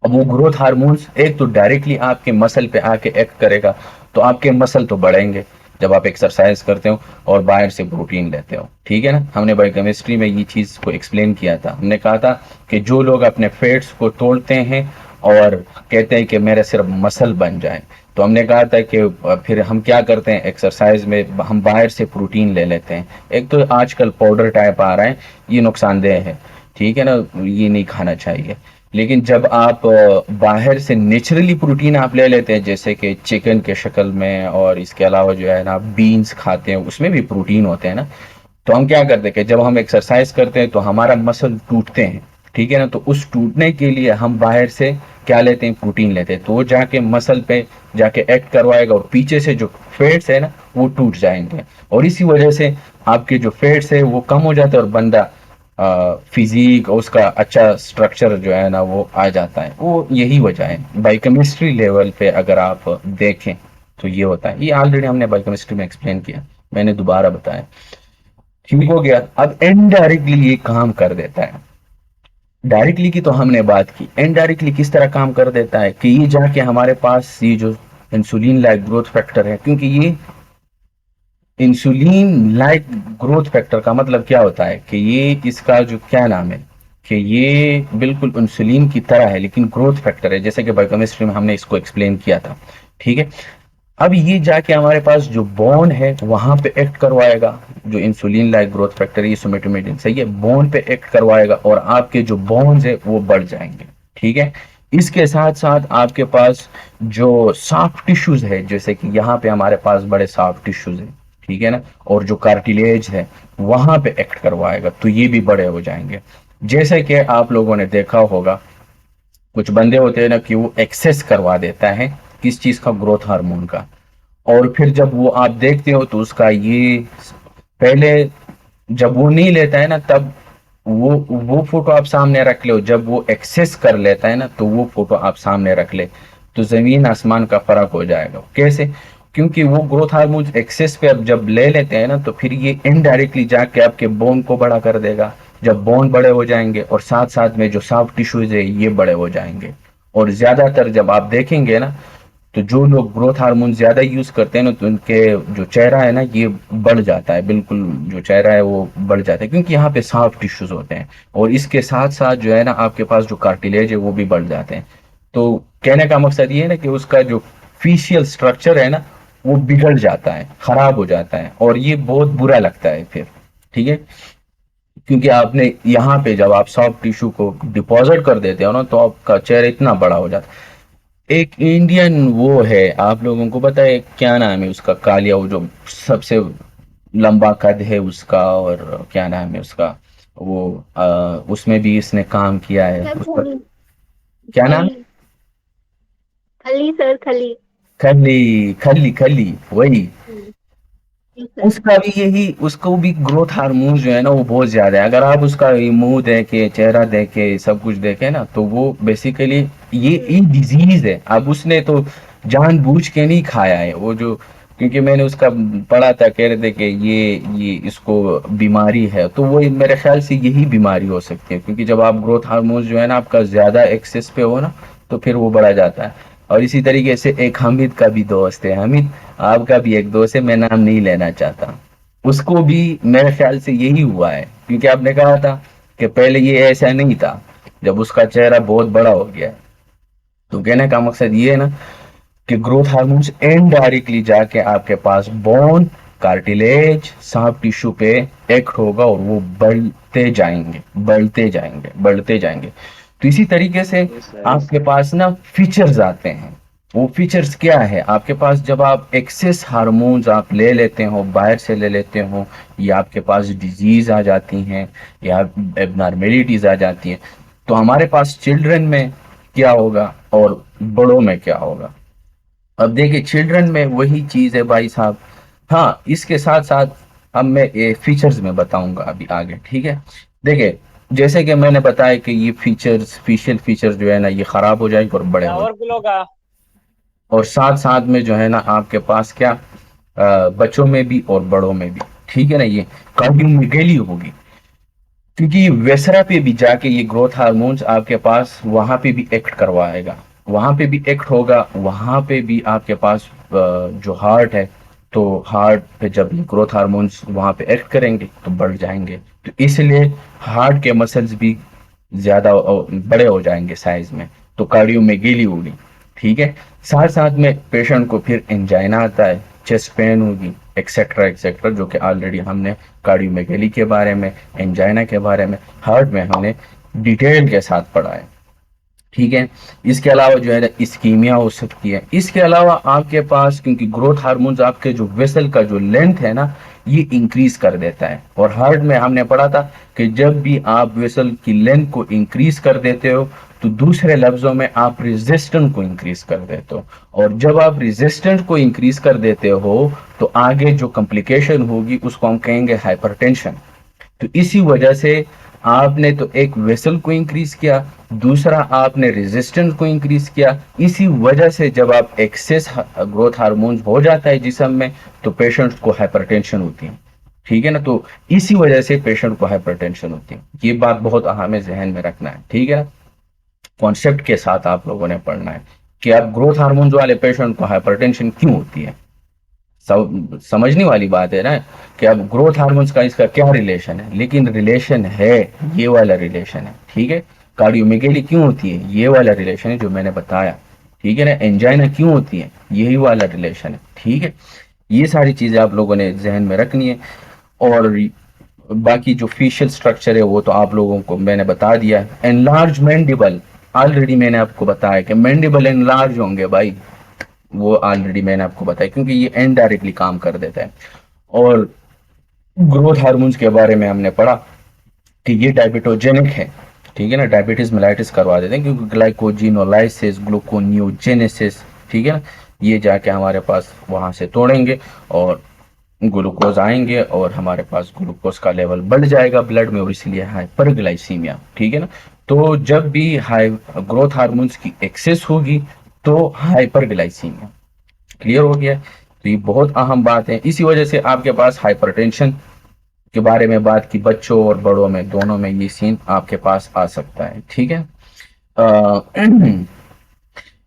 अब वो ग्रोथ हार्मोन्स एक तो डायरेक्टली आपके मसल पे आके एक्ट करेगा, तो आपके मसल तो बढ़ेंगे जब आप एक्सरसाइज करते हो और बाहर से प्रोटीन लेते हो। ठीक है ना, हमने बायोकेमिस्ट्री में ये चीज को एक्सप्लेन किया था। हमने कहा था कि जो लोग अपने फैट्स को तोड़ते हैं और कहते हैं कि मेरा सिर्फ मसल बन जाए, तो हमने कहा था कि फिर हम क्या करते हैं, एक्सरसाइज में हम बाहर से प्रोटीन ले लेते हैं। एक तो आजकल पाउडर टाइप आ रहा है, ये नुकसानदेह है। ठीक है ना, ये नहीं खाना चाहिए। लेकिन जब आप बाहर से नेचुरली प्रोटीन आप ले लेते हैं, जैसे कि चिकन के शक्ल में, और इसके अलावा जो है ना बीन्स खाते हैं उसमें भी प्रोटीन होते हैं ना, तो हम क्या करते हैं कि जब हम एक्सरसाइज करते हैं तो हमारा मसल टूटते हैं। ठीक है ना, तो उस टूटने के लिए हम बाहर से क्या लेते हैं, प्रोटीन लेते हैं, तो वो जाके मसल पे जाके एक्ट करवाएगा और पीछे से जो फैट्स है ना वो टूट जाएंगे, और इसी वजह से आपके जो फैट्स है वो कम हो जाते हैं और बंदा फिजिक और उसका अच्छा स्ट्रक्चर जो है ना वो आ जाता है। वो यही वजह है। बायोकेमिस्ट्री लेवल पे अगर आप देखें तो ये होता है। ये ऑलरेडी हमने बायोकेमिस्ट्री में एक्सप्लेन किया, मैंने दोबारा बताया। ठीक हो गया। अब इनडायरेक्टली ये काम कर देता है। डायरेक्टली की तो हमने बात की, इनडायरेक्टली किस तरह काम कर देता है कि ये जाके हमारे पास ये जो इंसुलिन लाइक ग्रोथ फैक्टर है, क्योंकि ये इंसुलिन लाइक ग्रोथ फैक्टर का मतलब क्या होता है कि ये इसका जो क्या नाम है कि ये बिल्कुल इंसुलिन की तरह है लेकिन ग्रोथ फैक्टर है, जैसे कि बायोकेमिस्ट्री में हमने इसको एक्सप्लेन किया था। ठीक है, अब ये जाके हमारे पास जो बोन है वहां पे एक्ट करवाएगा, जो इंसुलिन लाइक ग्रोथ फैक्टर ये सोमेटोमेडिन सही है, बोन पे एक्ट करवाएगा और आपके जो बोन्स है वो बढ़ जाएंगे। ठीक है, इसके साथ साथ आपके पास जो सॉफ्ट टिश्यूज है, जैसे कि यहाँ पे हमारे पास बड़े सॉफ्ट टिश्यूज है, ठीक है ना, और जो कार्टिलेज है वहां पे एक्ट करवाएगा, तो ये भी बड़े हो जाएंगे। जैसे कि आप लोगों ने देखा होगा कुछ बंदे होते हैं ना कि वो एक्सेस करवा देता है किस चीज का, ग्रोथ हार्मोन का, और फिर जब वो आप देखते हो तो उसका ये पहले जब वो नहीं लेता है ना तब वो फोटो आप सामने रख लो, जब वो एक्सेस कर लेता है ना तो वो फोटो आप सामने रख ले, तो जमीन आसमान का फर्क हो जाएगा। कैसे? क्योंकि वो ग्रोथ हार्मोन एक्सेस पे अब जब ले लेते हैं ना, तो फिर ये इनडायरेक्टली जाके आपके बोन को बड़ा कर देगा। जब बोन बड़े हो जाएंगे और साथ साथ में जो सॉफ्ट टिश्यूज है ये बड़े हो जाएंगे। और ज्यादातर जब आप देखेंगे ना, तो जो लोग ग्रोथ हार्मोन ज्यादा यूज करते हैं ना, तो उनके जो चेहरा है ना ये बढ़ जाता है, बिल्कुल जो चेहरा है वो बढ़ जाता है, क्योंकि यहाँ पे सॉफ्ट टिश्यूज होते हैं। और इसके साथ साथ जो है ना आपके पास जो कार्टिलेज है वो भी बढ़ जाते हैं। तो कहने का मकसद ये है ना कि उसका जो फेशियल स्ट्रक्चर है ना वो बिगड़ जाता है, खराब हो जाता है, और ये बहुत बुरा लगता है फिर। ठीक है, क्योंकि आपने यहाँ पे जब आप सॉफ्ट टिश्यू को डिपॉजिट कर देते हो ना, तो आपका चेहरा इतना बड़ा हो जाता है। एक इंडियन वो है, आप लोगों को पता है क्या नाम है उसका, कालिया, वो जो सबसे लंबा कद है उसका, और क्या नाम है उसका, वो उसमें भी इसने काम किया है सर उसका। खली। क्या नाम है? खली। खली सर, खली। खली, खली, खली, वही। जी सर। उसका भी यही, उसको भी ग्रोथ हार्मोन जो है ना वो बहुत ज्यादा है। अगर आप उसका ये मुंह देखे, चेहरा देखे, सब कुछ देखे ना, तो वो बेसिकली ये डिजीज है। अब उसने तो जानबूझ के नहीं खाया है वो जो, क्योंकि मैंने उसका पढ़ा था, कह रहे थे कि ये इसको बीमारी है, तो वो मेरे ख्याल से यही बीमारी हो सकती है, क्योंकि जब आप ग्रोथ हार्मोन जो है ना आपका ज्यादा एक्सेस पे हो ना, तो फिर वो बढ़ा जाता है। और इसी तरीके से एक हामिद का भी दोस्त है, हामिद, आपका भी एक दोस्त है, मैं नाम नहीं लेना चाहता, उसको भी मेरे ख्याल से यही हुआ है, क्योंकि आपने कहा था कि पहले ये ऐसा नहीं था, जब उसका चेहरा बहुत बड़ा हो गया है। तो कहने का मकसद ये है ना कि ग्रोथ हार्मोन्स इनडायरेक्टली जाके आपके पास बोन, कार्टिलेज, सॉफ्ट टिश्यू पे एक्ट होगा, और वो बढ़ते जाएंगे, बढ़ते जाएंगे, बढ़ते जाएंगे। तो इसी तरीके से यस सर, यस आपके सर। पास ना फीचर्स आते हैं। वो फीचर्स क्या है आपके पास, जब आप एक्सेस हार्मोन्स आप ले लेते हो, बाहर से ले लेते हो, या आपके पास डिजीज आ जाती हैं, या एबनॉर्मेलिटीज आ जाती हैं, तो हमारे पास चिल्ड्रन में क्या होगा और बड़ों में क्या होगा। अब देखिए चिल्ड्रन में वही चीज है भाई साहब। हाँ, इसके साथ साथ अब मैं ये फीचर्स में बताऊंगा अभी आगे, ठीक है। देखिए, जैसे कि मैंने बताया कि ये फीचर्स, फेशियल फीचर्स जो है ना ये खराब हो जाएंगे और बड़े हो और जाएंगे। किलो का। और साथ साथ में जो है ना आपके पास क्या, बच्चों में भी और बड़ों में भी, ठीक है ना, ये कार्डियोमेगेली होगी, क्योंकि वेसरा पे भी जाके ये ग्रोथ हार्मोन्स आपके पास वहां पे भी एक्ट करवाएगा, वहां पे भी एक्ट होगा, वहां पे भी आपके पास जो हार्ट है, तो हार्ट पे जब ये ग्रोथ हार्मोन्स वहां पे एक्ट करेंगे तो बढ़ जाएंगे, तो इसलिए हार्ट के मसल्स भी ज्यादा बड़े हो जाएंगे साइज में, तो कार्डियोमेगेली होगी। ठीक है, साथ साथ में पेशेंट को फिर एंजाइना आता है, चेस्ट पेन होगी, एक्सेट्रा एक्सेट्रा, जो कि ऑलरेडी हमने कार्डियोमेगेली के बारे में, एंजाइना के बारे में, हार्ट में हमने डिटेल के साथ पढ़ा है। ठीक है, इसके अलावा जो है ना इस्कीमिया हो सकती है। इसके अलावा आपके पास, क्योंकि ग्रोथ हार्मोन्स आपके जो वेसल का जो लेंथ है ना ये इंक्रीज कर देता है, और हार्ट में हमने पढ़ा था कि जब भी आप वेसल की लेंथ को इंक्रीज कर देते हो, तो दूसरे लफ्जों में आप रेजिस्टेंस को इंक्रीज कर देते हो, और जब आप रेजिस्टेंस को इंक्रीज कर देते हो तो आगे जो कॉम्प्लिकेशन होगी उसको हम कहेंगे हाइपरटेंशन। तो इसी वजह से आपने तो एक वेसल को इंक्रीज किया, दूसरा आपने रेजिस्टेंस को इंक्रीज किया। इसी वजह से जब आप एक्सेस ग्रोथ हार्मोन्स हो जाता है जिसम में, तो पेशेंट को हाइपरटेंशन होती है। ठीक है ना, तो इसी वजह से पेशेंट को हाइपरटेंशन होती है। ये बात बहुत अहम है, जहन में रखना है, ठीक है ना। कॉन्सेप्ट के साथ आप लोगों ने पढ़ना है कि आप ग्रोथ हार्मोन्स वाले पेशेंट को हाइपरटेंशन क्यों होती है। समझने वाली बात है ना, कि अब ग्रोथ हार्मोन्स का इसका क्या रिलेशन है, लेकिन रिलेशन है, ये वाला रिलेशन है, ठीक है। कार्डियोमेगेली क्यों होती है, ये वाला रिलेशन है जो मैंने बताया, ठीक है ना। एंजाइना क्यों होती है, यही वाला रिलेशन है, ठीक है। ये सारी चीजें आप लोगों ने जहन में रखनी है। और बाकी जो फेशियल स्ट्रक्चर है वो तो आप लोगों को मैंने बता दिया है। एनलार्ज मैंडिबल, ऑलरेडी मैंने आपको बताया कि मैंडिबल एनलार्ज होंगे भाई, वो ऑलरेडी मैंने आपको बताया, क्योंकि ये इनडायरेक्टली काम कर देता है। और ग्रोथ हार्मोन्स के बारे में हमने पढ़ा कि ये डायबिटोजेनिक है, ठीक है ना, डायबिटीज मेलाइटिस करवा देते हैं, क्योंकि ग्लाइकोजिनोलाइसिस, ग्लूकोनियोजेनेसिस, ठीक है ना, ये जाके हमारे पास वहां से तोड़ेंगे और ग्लूकोज आएंगे, और हमारे पास ग्लूकोज का लेवल बढ़ जाएगा ब्लड में, और इसलिए हाइपरग्लाइसीमिया, ठीक है ना। तो जब भी हाई ग्रोथ हार्मोन्स की एक्सेस होगी तो हाइपरग्लाइसीमिया, क्लियर हो गया। तो ये बहुत अहम बात है। इसी वजह से आपके पास हाइपरटेंशन के बारे में बात की, बच्चों और बड़ों में दोनों में ये सीन आपके पास आ सकता है, ठीक है। अ,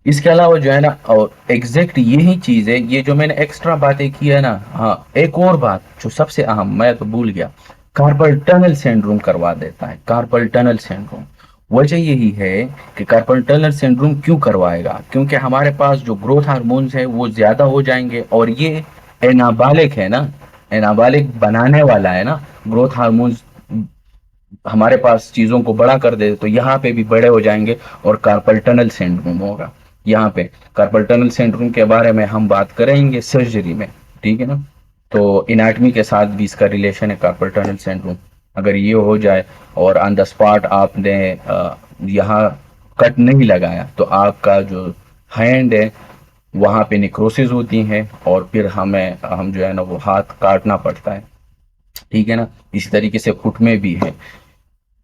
इसके अलावा जो है ना, और एग्जैक्ट यही चीज है, ये जो मैंने एक्स्ट्रा बातें की है ना, हाँ एक और बात जो सबसे अहम, मैं तो भूल गया, कार्पल टनल सिंड्रोम करवा देता है, कार्पल टनल सिंड्रोम। वजह यही है कि कार्पल टनल सिंड्रोम क्यों करवाएगा, क्योंकि हमारे पास जो ग्रोथ हार्मोन्स है वो ज्यादा हो जाएंगे, और ये एनाबालिक है ना, एनाबालिक बनाने वाला है ना, ग्रोथ हार्मोन्स हमारे पास चीजों को बड़ा कर दे, तो यहाँ पे भी बड़े हो जाएंगे और कार्पल टनल सिंड्रोम होगा। यहाँ पे कार्पल टनल सिंड्रोम के बारे में हम बात करेंगे सर्जरी में, ठीक है ना। तो इनाटमी के साथ भी इसका रिलेशन है कार्पल टनल सिंड्रोम। अगर ये हो जाए और ऑन द स्पॉट आपने यहाँ कट नहीं लगाया, तो आपका जो हैंड है वहां पे निक्रोसिस होती है, और फिर हम जो है ना वो हाथ काटना पड़ता है, ठीक है ना। इसी तरीके से फुट में भी है।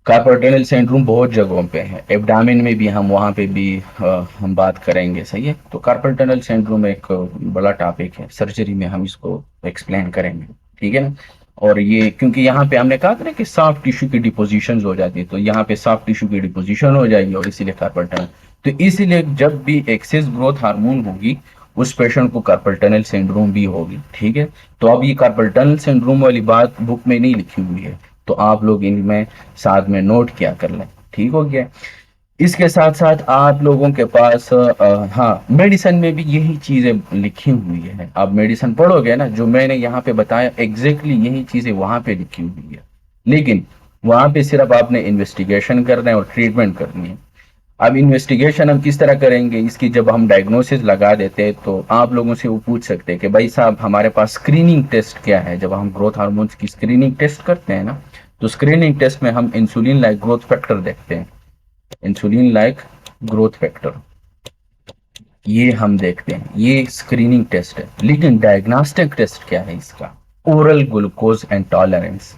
कार्पल टनल सिंड्रोम बहुत जगहों पे है, एब्डामिन में भी हम वहाँ पे भी हम बात करेंगे, सही है। तो कार्पल टनल सिंड्रोम एक बड़ा टॉपिक है, सर्जरी में हम इसको एक्सप्लेन करेंगे, ठीक है ना। और ये क्योंकि यहाँ पे हमने कहा था ना कि सॉफ्ट टिश्यू की डिपोजिशन हो जाती है, तो यहाँ पे सॉफ्ट टिश्यू की डिपोजिशन हो जाएगी, और इसीलिए कार्पल टनल। तो इसीलिए जब भी एक्सेस ग्रोथ हार्मोन होगी, उस पेशेंट को कार्पल टनल सिंड्रोम भी होगी, ठीक है। तो अब ये कार्पल टनल सिंड्रोम वाली बात बुक में नहीं लिखी हुई है, तो आप लोग इनमें साथ में नोट किया कर लें, ठीक हो गया। इसके साथ साथ आप लोगों के पास हाँ, मेडिसिन में भी यही चीजें लिखी हुई है। आप मेडिसिन पढ़ोगे ना, जो मैंने यहाँ पे बताया एग्जैक्टली यही चीजें वहां पे लिखी हुई है, लेकिन वहां पे सिर्फ आपने इन्वेस्टिगेशन करना है और ट्रीटमेंट करनी है। अब इन्वेस्टिगेशन हम किस तरह करेंगे इसकी, जब हम डायग्नोसिस लगा देते हैं तो आप लोगों से वो पूछ सकते हैं कि भाई साहब हमारे पास स्क्रीनिंग टेस्ट क्या है। जब हम ग्रोथ हार्मोन्स की स्क्रीनिंग टेस्ट करते हैं ना, तो स्क्रीनिंग टेस्ट में हम इंसुलिन लाइक ग्रोथ फैक्टर देखते हैं, इंसुलिन लाइक ग्रोथ फैक्टर ये हम देखते हैं, ये स्क्रीनिंग टेस्ट है। लेकिन डायग्नोस्टिक टेस्ट क्या है इसका, ओरल ग्लूकोज एंड टॉलरेंस,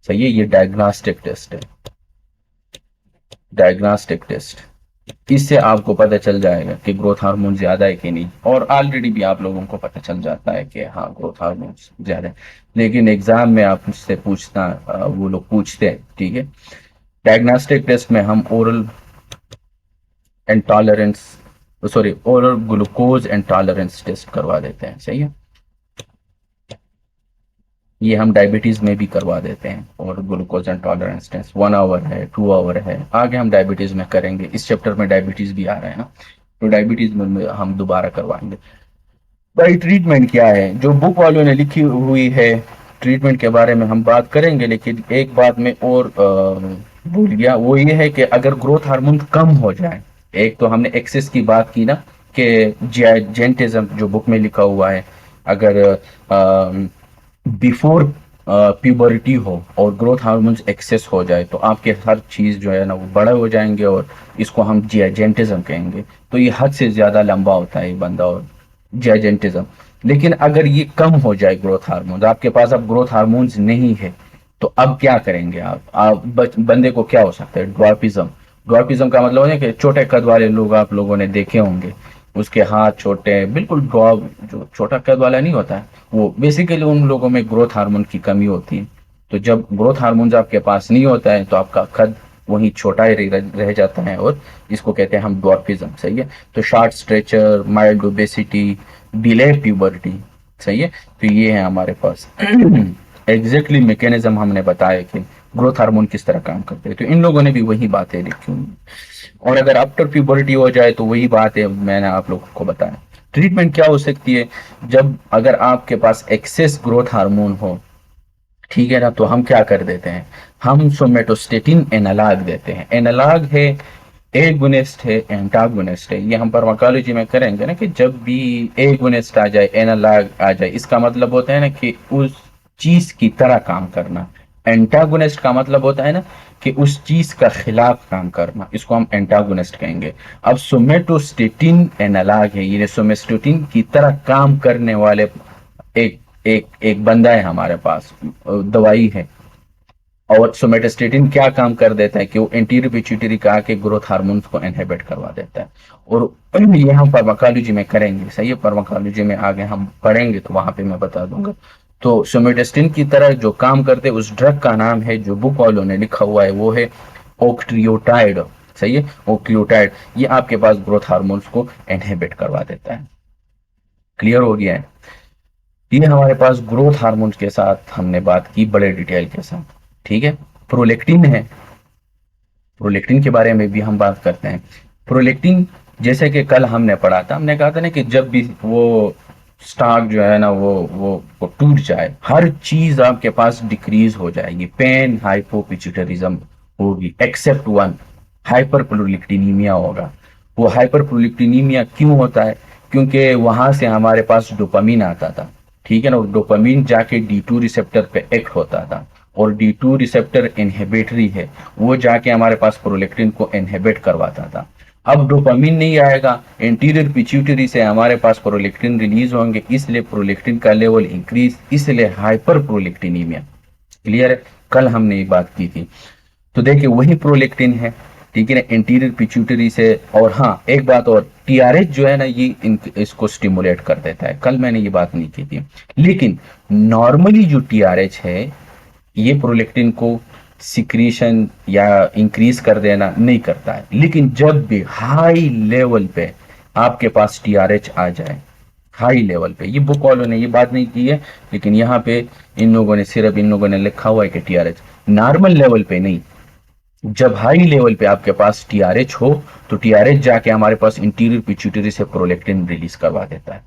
सही है। ये डायग्नोस्टिक टेस्ट है, डायग्नोस्टिक टेस्ट। इससे आपको पता चल जाएगा कि ग्रोथ हार्मोन ज्यादा है कि नहीं, और ऑलरेडी भी आप लोगों को पता चल जाता है कि हाँ ग्रोथ हार्मोन ज्यादा है, लेकिन एग्जाम में आप मुझसे पूछना, वो लोग पूछते हैं, ठीक है। डायग्नोस्टिक टेस्ट में हम oral and tolerance, sorry oral glucose and tolerance test करवा देते हैं, सही है। ये हम डायबिटीज में भी करवा देते हैं, और glucose and tolerance test 1 hour है, 2 आवर है, आगे हम डायबिटीज में करेंगे। इस चैप्टर में डायबिटीज भी आ रहा है ना, तो डायबिटीज में हम दोबारा करवाएंगे। भाई ट्रीटमेंट क्या है, जो बुक वालों ने लिखी हुई है ट्रीटमेंट के बारे में हम बात करेंगे, लेकिन एक बात मैं और भूल गया, वो ये है कि अगर ग्रोथ हार्मोन कम हो जाए, एक तो हमने एक्सेस की बात की ना, कि जेंटिज्म जो बुक में लिखा हुआ है, अगर बिफोर प्यूबरिटी हो और ग्रोथ हार्मोन्स एक्सेस हो जाए, तो आपके हर चीज जो है ना वो बड़े हो जाएंगे, और इसको हम जियाजेंटिज्म कहेंगे। तो ये हद से ज्यादा लंबा होता है ये बंदा, और जियाजेंटिज्म। लेकिन अगर ये कम हो जाए ग्रोथ हार्मोन्स, आपके पास अब ग्रोथ हार्मोन्स नहीं है, तो अब क्या करेंगे आप बंदे को क्या हो सकता है, ड्वार्फिज्म। ड्वार्फिज्म का मतलब है कि छोटे कद वाले लोग आप लोगों ने देखे होंगे, उसके हाथ छोटे, बिल्कुल ड्रॉप, जो छोटा कद वाला नहीं होता है, वो बेसिकली उन लोगों में ग्रोथ हार्मोन की कमी होती है। तो जब ग्रोथ हार्मोन्स आपके पास नहीं होता है, तो आपका कद वही छोटा ही रह जाता है, और इसको कहते हैं हम ड्वार्फिज्म, सही है। तो short stature, mild obesity, delay puberty, सही है। तो ये है हमारे पास एग्जैक्टली मैकेनिज्म हमने बताया कि ग्रोथ हार्मोन किस तरह काम करते हैं। तो इन लोगों ने भी वही बातें लिखी हुई, और अगर आफ्टर प्यूबर्टी हो जाए तो वही बात है मैंने आप लोगों को बताया। ट्रीटमेंट क्या हो सकती है, जब अगर आपके पास एक्सेस ग्रोथ हार्मोन हो, ठीक है ना, तो हम क्या कर देते हैं, हम सोमेटोस्टेटिन एनालॉग देते हैं। एनालॉग है, एगोनिस्ट है, एंटागोनिस्ट है। ये हम फार्माकोलॉजी में करेंगे ना, कि जब भी एगोनिस्ट आ जाए, एनालॉग आ जाए, इसका मतलब होता है ना कि उस चीज की तरह काम करना। एंटागोनिस्ट का मतलब होता है ना कि उस चीज का खिलाफ काम करना, इसको हम एंटागोनिस्ट कहेंगे। अब सोमेटोस्टेटिन एनालॉग है, ये सोमेटोस्टेटिन की तरह काम करने वाले एक एक एक बंदा है हमारे पास, दवाई है, और सोमेटोस्टेटिन क्या काम कर देता है कि वो एंटीरियर पिट्यूटरी का आके ग्रोथ हार्मोन्स को इनहिबिट करवा देता है। और ये हम फार्माकोलॉजी में करेंगे, सही है, फार्माकोलॉजी में आगे हम पढ़ेंगे तो वहां पे मैं बता दूंगा। तो सोमेटोस्टेटिन की तरह जो काम करते हैं उस ड्रग का नाम है, जो बुक वालों ने लिखा हुआ है, वो है ओक्ट्रियोटाइड, सही है, ओक्ट्रियोटाइड। ये आपके पास ग्रोथ हार्मोन्स को इनहिबिट करवा देता है। क्लियर हो गया है? ये हमारे पास ग्रोथ हार्मोन्स के साथ हमने बात की बड़े डिटेल के साथ, ठीक है। प्रोलेक्टिन है, प्रोलेक्टिन के बारे में भी हम बात करते हैं। प्रोलेक्टिन जैसे कि कल हमने पढ़ा था, हमने कहा था ना कि जब भी वो स्टार्क जो है ना वो टूट जाए, हर चीज आपके पास डिक्रीज हो जाएगी, पेन हाइपोपिट्यूटरिज्म होगी एक्सेप्ट वन, हाइपरप्रोलेक्टिनीमिया होगा। वो हाइपरप्रोलेक्टिनीमिया क्यों होता है? क्योंकि वहां से हमारे पास डोपामीन आता था, ठीक है ना, डोपामीन जाके D2 रिसेप्टर पे एक्ट होता था, और D2 रिसेप्टर इनहिबिटरी है, वो जाके हमारे पास प्रोलेक्टिन को इनहिबिट करवाता था। अब डोपामीन नहीं आएगा, एंटीरियर पिट्यूटरी से हमारे पास प्रोलेक्टिन रिलीज होंगे, इसलिए प्रोलेक्टिन का लेवल इंक्रीज, इसलिए हाइपर प्रोलेक्टिनीमिया। क्लियर है? कल हमने ये बात की थी। तो देखिए वही प्रोलेक्टिन है, ठीक है ना, एंटीरियर पिट्यूटरी से। और हाँ एक बात और, टीआरएच जो है ना ये इसको स्टिमुलेट कर देता है, कल मैंने ये बात नहीं की थी। लेकिन नॉर्मली जो टीआरएच है ये प्रोलेक्टिन को सिक्रीशन या इंक्रीज कर देना नहीं करता है। लेकिन जब भी हाई लेवल पे आपके पास टीआरएच आ जाए, हाई लेवल पे, ये बुक वालों ने ये बात नहीं की है, लेकिन यहाँ पे इन लोगों ने सिर्फ इन लोगों ने लिखा हुआ है कि टीआरएच, नॉर्मल लेवल पे नहीं, जब हाई लेवल पे आपके पास टीआरएच हो तो टीआरएच जाके हमारे पास इंटीरियर पिट्यूटरी से प्रोलेक्टिन रिलीज करवा देता है।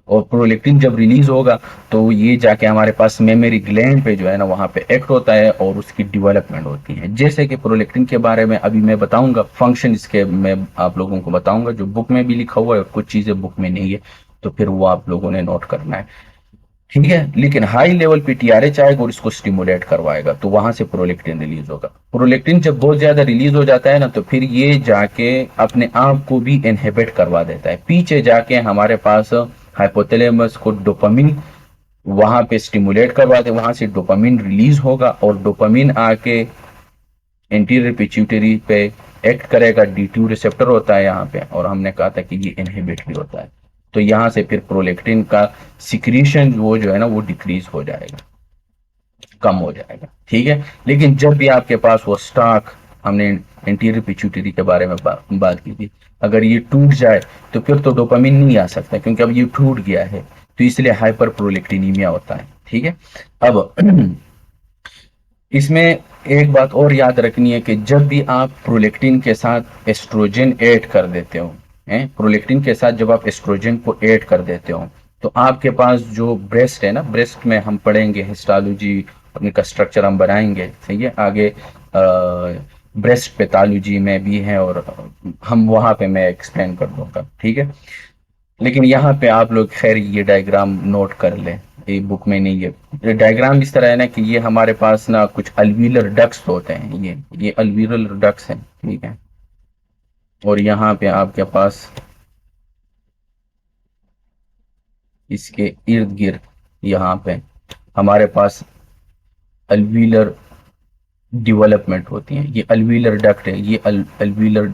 और प्रोलेक्टिन जब रिलीज होगा तो ये जाके हमारे पास मेमोरी ग्लैंड पे जो है ना वहां पे एक्ट होता है और उसकी डेवलपमेंट होती है। जैसे कि प्रोलेक्टिन के बारे में अभी मैं बताऊंगा, फंक्शन इसके मैं आप लोगों को बताऊंगा, जो बुक में भी लिखा हुआ है, कुछ चीजें बुक में नहीं है, तो फिर वो आप लोगों ने नोट करना है, ठीक है। लेकिन हाई लेवल पे टीआरएच आएगा और इसको स्टिमुलेट करवाएगा, तो वहां से प्रोलेक्टिन रिलीज होगा। प्रोलेक्टिन जब बहुत ज्यादा रिलीज हो जाता है ना, तो फिर ये जाके अपने आप को भी इनहिबिट करवा देता है, पीछे जाके हमारे पास हाइपोथैलेमस को डोपामिन वहां पे स्टिमुलेट करवा दे, वहां से डोपामिन रिलीज होगा, और डोपामिन आके एंटीरियर पिट्यूटरी पे एक्ट करेगा, D2 रिसेप्टर होता है यहाँ पे, और हमने कहा था कि ये इनहिबिटरी होता है। तो यहाँ से फिर प्रोलेक्टिन का सिक्रीशन वो जो है ना वो डिक्रीज हो जाएगा, कम हो जाएगा, ठीक है। लेकिन जब भी आपके पास वो स्टार्क, हमने एंटीरियर पिट्यूटरी के बारे में बात की थी, अगर ये टूट जाए तो फिर तो डोपामिन नहीं आ सकता, क्योंकि अब ये टूट गया है, तो इसलिए हाइपर प्रोलेक्टिनीमिया होता है, ठीक है। अब इसमें एक बात और याद रखनी है कि जब भी आप प्रोलेक्टिन के साथ एस्ट्रोजन ऐड कर देते हो, प्रोलेक्टिन के साथ जब आप एस्ट्रोजन को ऐड कर देते हो, तो आपके पास जो ब्रेस्ट है ना, ब्रेस्ट में हम पढ़ेंगे हिस्टोलॉजी, अपने का स्ट्रक्चर हम बनाएंगे, सही है, आगे ब्रेस्ट पैथोलॉजी में भी है, और हम वहां पे मैं एक्सप्लेन कर दूंगा, ठीक है। लेकिन यहाँ पे आप लोग खैर ये डायग्राम नोट कर लें, ये बुक में नहीं है। डायग्राम इस तरह है ना कि ये हमारे पास ना कुछ अल्वीलर डक्ट्स होते हैं, ये अल्वीलर डक्ट्स हैं, ठीक है। और यहाँ पे आपके पास इसके इर्द गिर्द यहाँ पे हमारे पास अल्वीलर डेवलपमेंट होती है, ये अल्वीलर डक्ट है, ये अल्वीलर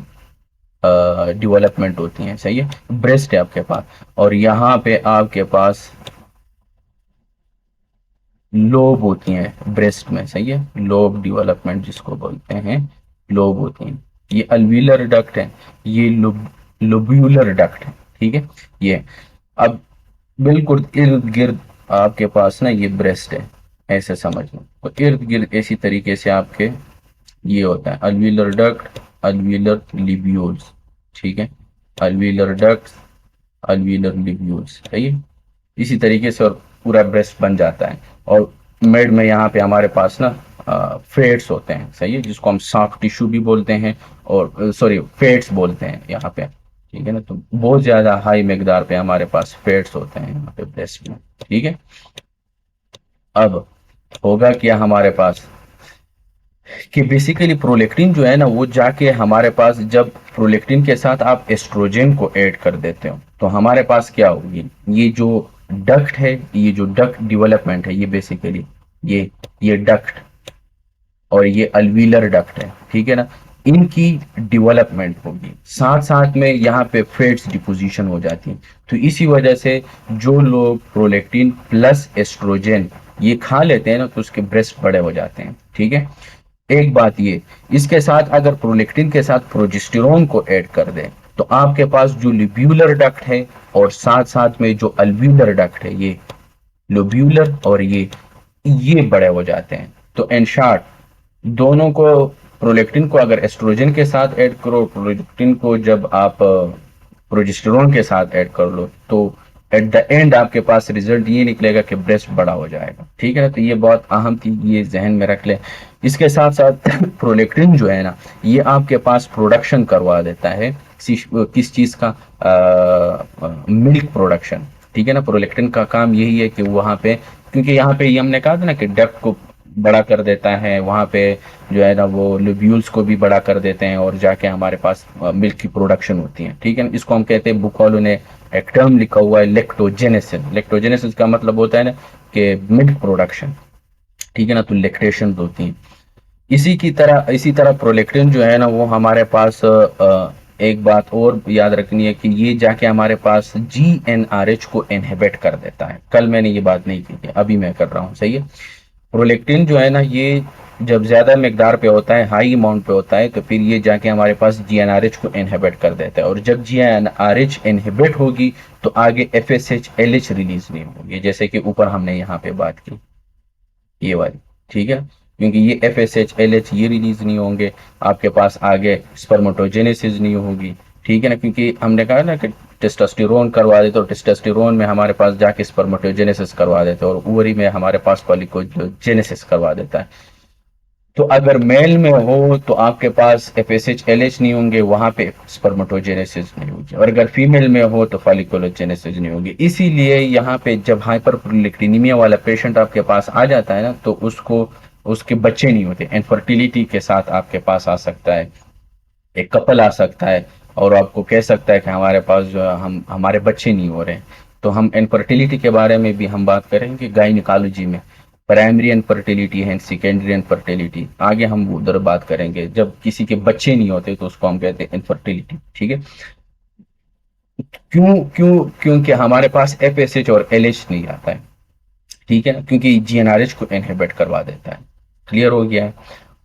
डेवलपमेंट होती है, सही है। ब्रेस्ट है आपके पास, और यहाँ पे आपके पास लोब होती हैं ब्रेस्ट में, सही है, लोब डेवलपमेंट जिसको बोलते हैं, लोब होती हैं। ये अल्वीलर डक्ट है, ये लोब्यूलर डक्ट है, ठीक है। ये अब बिल्कुल इर्द गिर्द आपके पास ना ये ब्रेस्ट है, ऐसे समझ लो, तो इर्द गिर्द इसी तरीके से आपके ये होता है अल्वीलर डक्ट, अल्वीलर लिब्यूल्स, ठीक है, अल्वीलर डक्ट, अल्वीलर लिब्यूल्स, सही है। इसी तरीके से और पूरा ब्रेस्ट बन जाता है। और मिड में यहाँ पे हमारे पास ना फेट्स होते हैं, सही है, जिसको हम सॉफ्ट टिश्यू भी बोलते हैं, और सॉरी फेट्स बोलते हैं यहाँ पे, ठीक है ना। तो बहुत ज्यादा हाई मिकदार पे हमारे पास फेट्स होते हैं यहाँ पे ब्रेस्ट में, ठीक है। अब होगा क्या हमारे पास कि बेसिकली प्रोलेक्टिन जो है ना वो जाके हमारे पास, जब प्रोलेक्टिन के साथ आप एस्ट्रोजन को ऐड कर देते हो, तो हमारे पास क्या होगी, ये जो डक्ट है, ये जो डक्ट डेवलपमेंट है, ये बेसिकली ये डक्ट और ये अल्वीलर डक्ट है, ठीक है ना, इनकी डेवलपमेंट होगी, साथ साथ में यहाँ पे फैट्स डिपोजिशन हो जाती है। तो इसी वजह से जो लोग प्रोलेक्टिन प्लस एस्ट्रोजन ये खा लेते हैं ना, तो उसके ब्रेस्ट बड़े हो जाते हैं, ठीक है। एक बात ये, इसके साथ अगर प्रोलेक्टिन के साथ प्रोजेस्टेरोन को ऐड कर दें, तो आपके पास जो लिब्यूलर डक्ट है और साथ साथ में जो अल्व्यूलर डक्ट है, ये लोब्यूलर और ये बड़े हो जाते हैं। तो इन शॉर्ट, दोनों को, प्रोलेक्टिन को अगर एस्ट्रोजन के साथ ऐड करो, प्रोलेक्टिन को जब आप प्रोजेस्टेरोन के साथ ऐड कर लो, तो एट द एंड आपके पास रिजल्ट ये निकलेगा कि ब्रेस्ट बड़ा हो जाएगा, ठीक है ना। तो ये बहुत अहम थी, ये जहन में रख ले। इसके साथ साथ प्रोलेक्टिन जो है ना, ये आपके पास प्रोडक्शन करवा देता है किस चीज का, मिल्क प्रोडक्शन, ठीक है ना। प्रोलेक्टिन का काम यही है कि वहां पे, क्योंकि यहाँ पे ये हमने कहा था ना कि डक्ट को बड़ा कर देता है, वहां पे जो है ना वो लोब्यूल्स को भी बड़ा कर देते हैं और जाके हमारे पास मिल्क की प्रोडक्शन होती है, ठीक है ना। इसको हम कहते हैं, बुकॉलो ने एक टर्म लिखा हुआ है लेक्टोजेनेसिस। लेक्टोजेनेसिस का मतलब होता है ना कि मिल्क प्रोडक्शन, ठीक है ना, तो लेक्टेशन होती है। इसी तरह प्रोलेक्टिन जो है ना, वो हमारे पास एक बात और याद रखनी है कि ये जाके हमारे पास GnRH को इनहिबिट कर देता है। कल मैंने ये बात नहीं की थी, अभी मैं कर रहा हूँ, सही है। प्रोलेक्टिन जो है ना, ये जब ज्यादा मिकदार पे होता है, हाई अमाउंट पे होता है, तो फिर ये जाके हमारे पास GnRH को इनहिबिट कर देता है, और जब GnRH इनहिबिट होगी तो आगे FSH LH रिलीज नहीं होगी, जैसे कि ऊपर हमने यहाँ पे बात की ये वाली, ठीक है। क्योंकि ये FSH LH ये रिलीज नहीं होंगे, आपके पास आगे स्पर्मेटोजेनेसिस नहीं होगी, ठीक है ना। क्योंकि हमने कहा ना कि टेस्टोस्टेरोन करवा देते, तो टेस्टोस्टेरोन में हमारे पास जाके स्पर्मेटोजेनेसिस करवा देते, और ओवरी में हमारे पास फॉलिकोजेनेसिस करवा देता है। तो अगर मेल में हो तो आपके पास FSH LH नहीं होंगे, वहां पे स्पर्मेटोजेनेसिस नहीं होगी, और अगर फीमेल में हो तो फॉलिकुलोजेनेसिस नहीं होगी। इसीलिए यहाँ पे जब हाइपरप्रोलेक्टिनीमिया वाला पेशेंट आपके पास आ जाता है ना, तो उसको उसके बच्चे नहीं होते, इनफर्टिलिटी के साथ आपके पास आ सकता है, एक कपल आ सकता है और आपको कह सकता है कि हमारे पास जो है, हमारे बच्चे नहीं हो रहे हैं। तो हम इनफर्टिलिटी के बारे में भी हम बात करेंगे गायनिकोलॉजी में, प्राइमरी इनफर्टिलिटी है, सेकेंडरी इनफर्टिलिटी, आगे हम उधर बात करेंगे। जब किसी के बच्चे नहीं होते तो उसको हम कहते हैं इनफर्टिलिटी, ठीक है। क्यों क्यों क्योंकि हमारे पास FSH और LH नहीं आता है, ठीक है ना, क्योंकि GnRH को इनहिबिट करवा देता है। क्लियर हो गया है।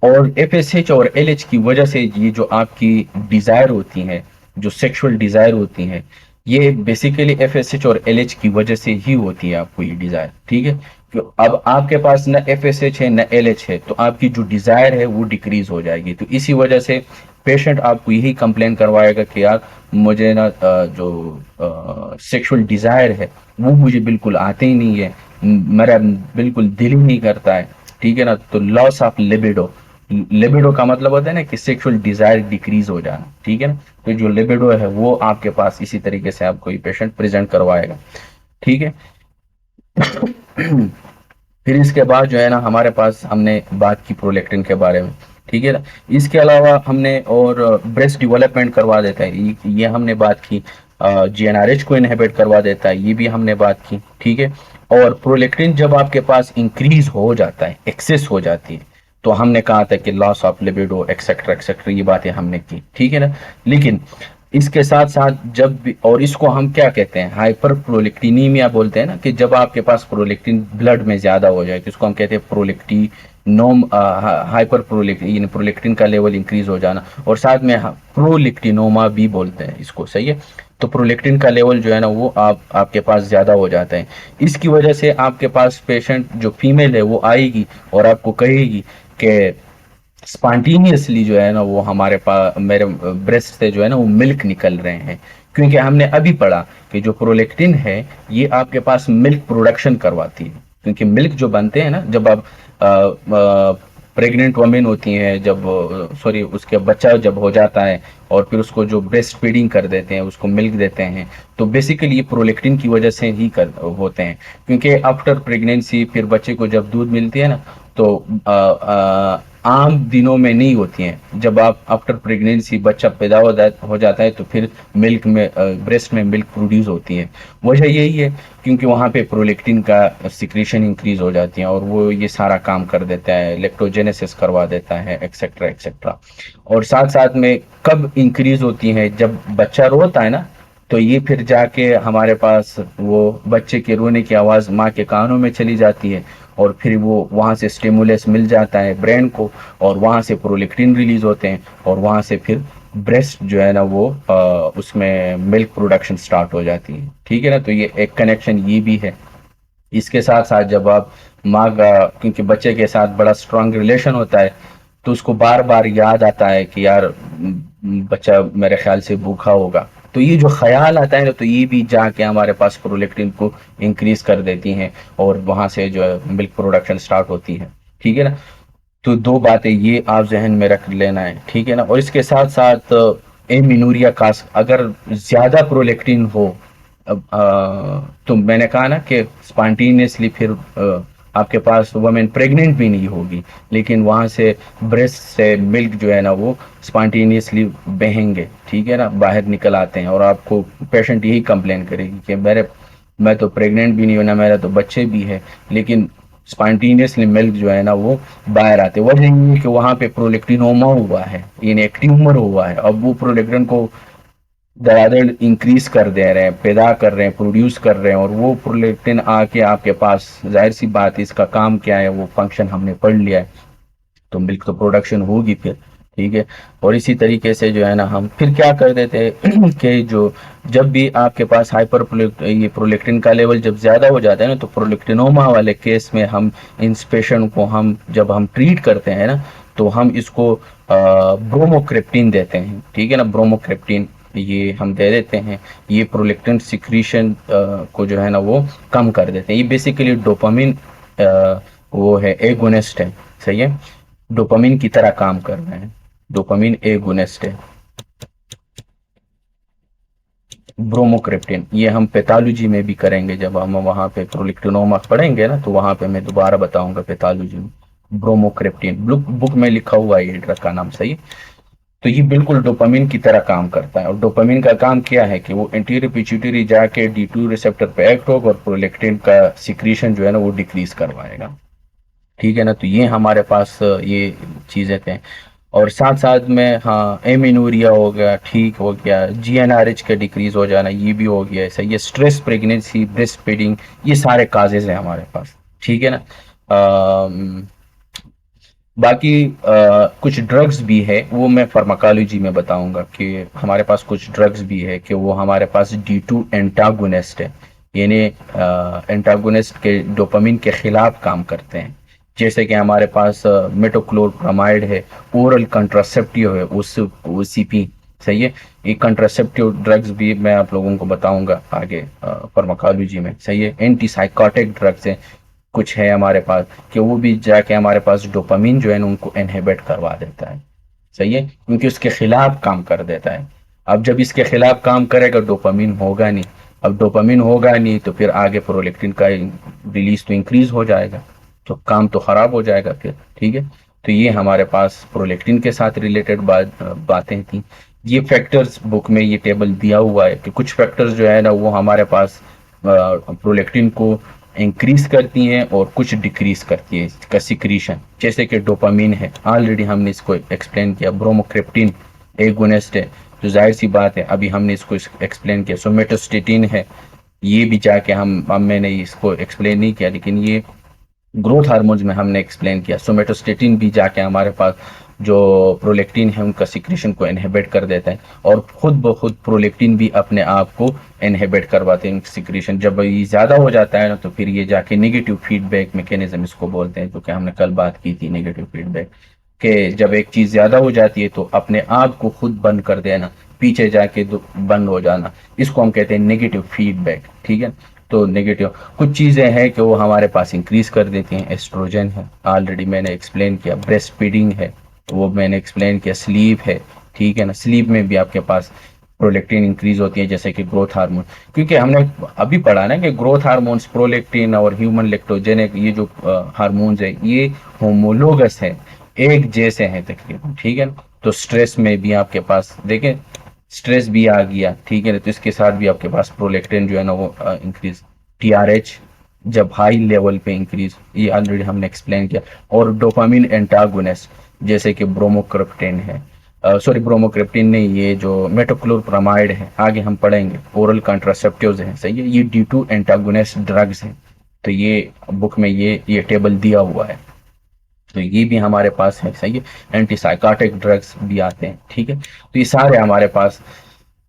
और FSH और LH की वजह से ये जो आपकी डिजायर होती है, जो सेक्सुअल डिजायर होती है, ये बेसिकली FSH और LH की वजह से ही होती है आपको ये डिजायर, ठीक है। अब आपके पास न FSH है न LH है, तो आपकी जो डिजायर है वो डिक्रीज हो जाएगी। तो इसी वजह से पेशेंट आपको यही कंप्लेन करवाएगा कि यार मुझे ना जो सेक्सुअल डिजायर है वो मुझे बिल्कुल आते ही नहीं है, मेरा बिल्कुल दिल ही नहीं करता है, ठीक है ना। तो लॉस ऑफ लिबिडो, लिबिडो का मतलब होता है ना कि सेक्सुअल डिजायर डिक्रीज हो जाना, ठीक है ना। तो जो लिबिडो है वो आपके पास इसी तरीके से आपको ये पेशेंट प्रेजेंट करवाएगा, ठीक है। फिर इसके बाद जो है ना, हमारे पास हमने बात की प्रोलेक्टिन के बारे में, ठीक है ना। इसके अलावा हमने और ब्रेस्ट डेवलपमेंट करवा देता है, ये हमने बात की। GnRH को इनहिबिट करवा देता है, ये भी हमने बात की, ठीक है। और प्रोलेक्टिन जब आपके पास इंक्रीज हो जाता है, एक्सेस हो जाती है, तो हमने कहा था कि loss of libido etcetera etcetera, ये बातें हमने की, ठीक है ना। लेकिन इसके साथ साथ जब भी, और इसको हम क्या कहते हैं, हाइपर प्रोलेक्टिनीमिया बोलते हैं ना, कि जब आपके पास प्रोलेक्टिन ब्लड में ज्यादा हो जाए, तो इसको हम कहते हैं प्रोलेक्टिनोम, हाइपर प्रोलेक्टिन, प्रोलेक्टिन का लेवल इंक्रीज हो जाना, और साथ में प्रोलेक्टिनोमा भी बोलते हैं इसको, सही है। तो प्रोलेक्टिन का लेवल जो है ना वो आपके पास ज्यादा हो जाता है। इसकी वजह से आपके पास पेशेंट जो फीमेल है वो आएगी और आपको कहेगी कि स्पॉन्टेनियसली जो है ना वो हमारे पास, मेरे ब्रेस्ट से जो है ना वो मिल्क निकल रहे हैं, क्योंकि हमने अभी पढ़ा कि जो प्रोलेक्टिन है ये आपके पास मिल्क प्रोडक्शन करवाती है। क्योंकि मिल्क जो बनते हैं ना, जब आप प्रेग्नेंट वमेन होती हैं, जब सॉरी उसके बच्चा जब हो जाता है और फिर उसको जो ब्रेस्ट फीडिंग कर देते हैं, उसको मिल्क देते हैं, तो बेसिकली ये प्रोलेक्टिन की वजह से ही होते हैं। क्योंकि आफ्टर प्रेगनेंसी फिर बच्चे को जब दूध मिलती है ना, तो आम दिनों में नहीं होती हैं। जब आप आफ्टर प्रेगनेंसी बच्चा पैदा हो जाता है तो फिर मिल्क में ब्रेस्ट में मिल्क प्रोड्यूस होती है। वजह यही है क्योंकि वहाँ पे प्रोलेक्टिन का सिक्रीशन इंक्रीज हो जाती है और वो ये सारा काम कर देता है, लेक्टोजेनेसिस करवा देता है, एक्सेट्रा एक्सेट्रा। और साथ साथ में कब इंक्रीज होती है, जब बच्चा रोता है ना, तो ये फिर जाके हमारे पास वो बच्चे के रोने की आवाज़ माँ के कानों में चली जाती है और फिर वो वहाँ से स्टिमुलस मिल जाता है ब्रेन को और वहाँ से प्रोलेक्टिन रिलीज होते हैं और वहाँ से फिर ब्रेस्ट जो है ना वो उसमें मिल्क प्रोडक्शन स्टार्ट हो जाती है। ठीक है ना, तो ये एक कनेक्शन ये भी है। इसके साथ साथ जब आप माँ का, क्योंकि बच्चे के साथ बड़ा स्ट्रांग रिलेशन होता है, तो उसको बार बार याद आता है कि यार बच्चा मेरे ख्याल से भूखा होगा, तो ये जो ख्याल आता है ना, तो ये भी जाके हमारे पास प्रोलेक्टिन को इंक्रीज कर देती हैं और वहां से जो है मिल्क प्रोडक्शन स्टार्ट होती है। ठीक है ना, तो दो बातें ये आप जहन में रख लेना है। ठीक है ना, और इसके साथ साथ एमिनूरिया का अगर ज्यादा प्रोलेक्टिन हो, अब तो मैंने कहा ना कि स्पॉन्टेनियसली फिर आपके पास वुमेन प्रेग्नेंट भी नहीं होगी, लेकिन वहां से ब्रेस्ट से मिल्क जो है ना वो स्पॉन्टेनियसली बहेंगे। ठीक है ना, बाहर निकल आते हैं और आपको पेशेंट यही कंप्लेन करेगी कि मैं तो प्रेग्नेंट भी नहीं हूं ना, मेरा तो बच्चे भी है, लेकिन स्पॉन्टेनियसली मिल्क जो है ना वो बाहर आते। वजह ये है कि वहां पे प्रोलेक्टिनोमा हुआ है, यानी एक ट्यूमर हुआ है। अब वो प्रोलेक्टिन को दरादर इंक्रीज कर दे रहे हैं, पैदा कर रहे हैं, प्रोड्यूस कर रहे हैं, और वो प्रोलेक्टिन आके आपके पास, जाहिर सी बात, इसका काम क्या है वो फंक्शन हमने पढ़ लिया है, तो मिल्क तो प्रोडक्शन होगी फिर। ठीक है, और इसी तरीके से जो है ना हम फिर क्या कर देते हैं कि जो जब भी आपके पास ये प्रोलेक्टिन का लेवल जब ज्यादा हो जाता है ना, तो प्रोलेक्टिनोमा वाले केस में हम इन पेशेंट को जब हम ट्रीट करते हैं ना, तो हम इसको ब्रोमोक्रेप्टिन देते हैं। ठीक है ना, ब्रोमोक्रेप्टिन ये हम दे देते हैं। ये प्रोलेक्टिन सिक्रीशन को जो है ना वो कम कर देते हैं। ये बेसिकली डोपामिन वो है, एगोनिस्ट है। सही है, डोपामिन की तरह काम कर रहे हैं, डोपामिन एगोनिस्ट है। ब्रोमोक्रिप्टिन ये हम पैथोलॉजी में भी करेंगे, जब हम वहां पे प्रोलेक्टिनोमा पढ़ेंगे ना, तो वहां पे मैं दोबारा बताऊंगा पैथोलॉजी में। ब्रोमोक्रिप्टिन बुक में लिखा हुआ है ये ड्रग का नाम। सही, तो ये बिल्कुल डोपामिन की तरह काम करता है। और डोपामिन का काम क्या है कि वो एंटीरियर पिट्यूटरी जाके D2 रिसेप्टर पे एक्ट होगा और प्रोलेक्टिन का सिक्रीशन जो है ना वो डिक्रीज करवाएगा। ठीक है ना, तो ये हमारे पास ये चीजें थे। और साथ साथ में हाँ, एमिनूरिया हो गया, ठीक हो गया, GnRH का डिक्रीज हो जाना, ये भी हो गया। सही है, स्ट्रेस, प्रेगनेंसी, ब्रेस्ट फीडिंग, ये सारे काजेज हैं हमारे पास। ठीक है ना, बाकी कुछ ड्रग्स भी है, वो मैं फार्माकोलॉजी में बताऊंगा कि हमारे पास कुछ ड्रग्स भी है कि वो हमारे पास D2 एंटागोनिस्ट है, यानी एंटागोनिस्ट के डोपामिन के खिलाफ काम करते हैं। जैसे कि हमारे पास मेटोक्लोप्रामाइड है, ओरल कंट्रासेप्टिव है, उस OCP। सही है, ये कंट्रासेप्टिव ड्रग्स भी मैं आप लोगों को बताऊंगा आगे फार्माकोलॉजी में। सही है, एंटी साइकोटिक ड्रग्स है कुछ है हमारे पास कि वो भी जाके हमारे पास डोपामिन जो है ना उनको इनहिबिट करवा देता है। सही है, क्योंकि उसके खिलाफ काम कर देता है। अब जब इसके खिलाफ काम करेगा, डोपामिन होगा नहीं। अब डोपामिन होगा नहीं तो फिर आगे प्रोलेक्टिन का रिलीज तो इंक्रीज हो जाएगा, तो काम तो खराब हो जाएगा फिर। ठीक है, तो ये हमारे पास प्रोलेक्टिन के साथ रिलेटेड बातें थी। ये फैक्टर्स बुक में ये टेबल दिया हुआ है कि कुछ फैक्टर्स जो है ना वो हमारे पास प्रोलेक्टिन को इंक्रीज करती हैं और कुछ डिक्रीज करती है इसका सिक्रीशन। जैसे कि डोपामिन है, ऑलरेडी हमने इसको एक्सप्लेन किया। ब्रोमोक्रिप्टिन एगोनिस्ट है, तो जाहिर सी बात है अभी हमने इसको एक्सप्लेन किया। सोमेटोस्टेटिन है, ये भी जाके मैंने इसको एक्सप्लेन नहीं किया, लेकिन ये ग्रोथ हार्मोन्स में हमने एक्सप्लेन किया। सोमेटोस्टेटिन भी जाके हमारे पास जो प्रोलेक्टिन है उनका सिक्रीशन को इनहिबिट कर देता है, और खुद ब खुद प्रोलेक्टिन भी अपने आप को इनहिबिट करवाते हैं सिक्रीशन। जब ये ज्यादा हो जाता है ना, तो फिर ये जाके नेगेटिव फीडबैक मैकेनिज्म इसको बोलते हैं, क्योंकि हमने कल बात की थी नेगेटिव फीडबैक के जब एक चीज ज्यादा हो जाती है तो अपने आप को खुद बंद कर देना, पीछे जाके बंद हो जाना, इसको हम कहते हैं नेगेटिव फीडबैक। ठीक है, तो नेगेटिव कुछ चीजें हैं कि वो हमारे पास इंक्रीज कर देती हैं। एस्ट्रोजन है, ऑलरेडी मैंने एक्सप्लेन किया। ब्रेस्ट फीडिंग है, वो मैंने एक्सप्लेन किया। स्लीप है, ठीक है ना, स्लीप में भी आपके पास प्रोलेक्टिन इंक्रीज होती है, जैसे कि ग्रोथ हार्मोन। क्योंकि हमने अभी पढ़ा ना कि ग्रोथ हार्मोन्स, प्रोलेक्टिन और ह्यूमन लेक्टोजेनिक, ये जो हार्मोन्स है ये होमोलोगस है, एक जैसे हैं तकरीबन, ठीक है ना। तो स्ट्रेस में भी आपके पास देखें, स्ट्रेस भी आ गया, ठीक है ना, तो इसके साथ भी आपके पास प्रोलेक्टिन जो है ना वो इंक्रीज, टीआरएच जब हाई लेवल पे इंक्रीज, ये ऑलरेडी हमने एक्सप्लेन किया। और डोपामिन एंटागोनिस्ट जैसे कि ब्रोमोक्रिप्टिन है, सॉरी ब्रोमोक्रिप्टिन नहीं, ये जो मेटोक्लोप्रामाइड है, आगे हम पढ़ेंगे, ओरल कॉन्ट्रासेप्टिव्स हैं, सही है, ये D2 एंटागोनिस्ट ड्रग्स हैं। तो ये बुक में ये टेबल दिया हुआ है, तो ये भी हमारे पास है, सही है। एंटीसाइकोटिक ड्रग्स भी आते हैं, ठीक है। तो ये सारे हमारे पास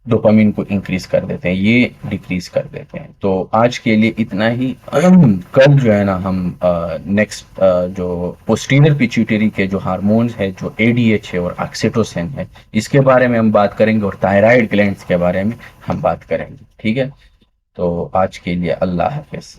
डोपामिन को इंक्रीज कर देते हैं, ये डिक्रीज कर देते हैं। तो आज के लिए इतना ही। कल जो है ना हम नेक्स्ट जो पोस्टीरियर पिट्यूटरी के जो हार्मोन्स है, जो ADH है और ऑक्सीटोसिन है, इसके बारे में हम बात करेंगे, और थायराइड ग्लैंड्स के बारे में हम बात करेंगे, ठीक है। तो आज के लिए अल्लाह हाफिज।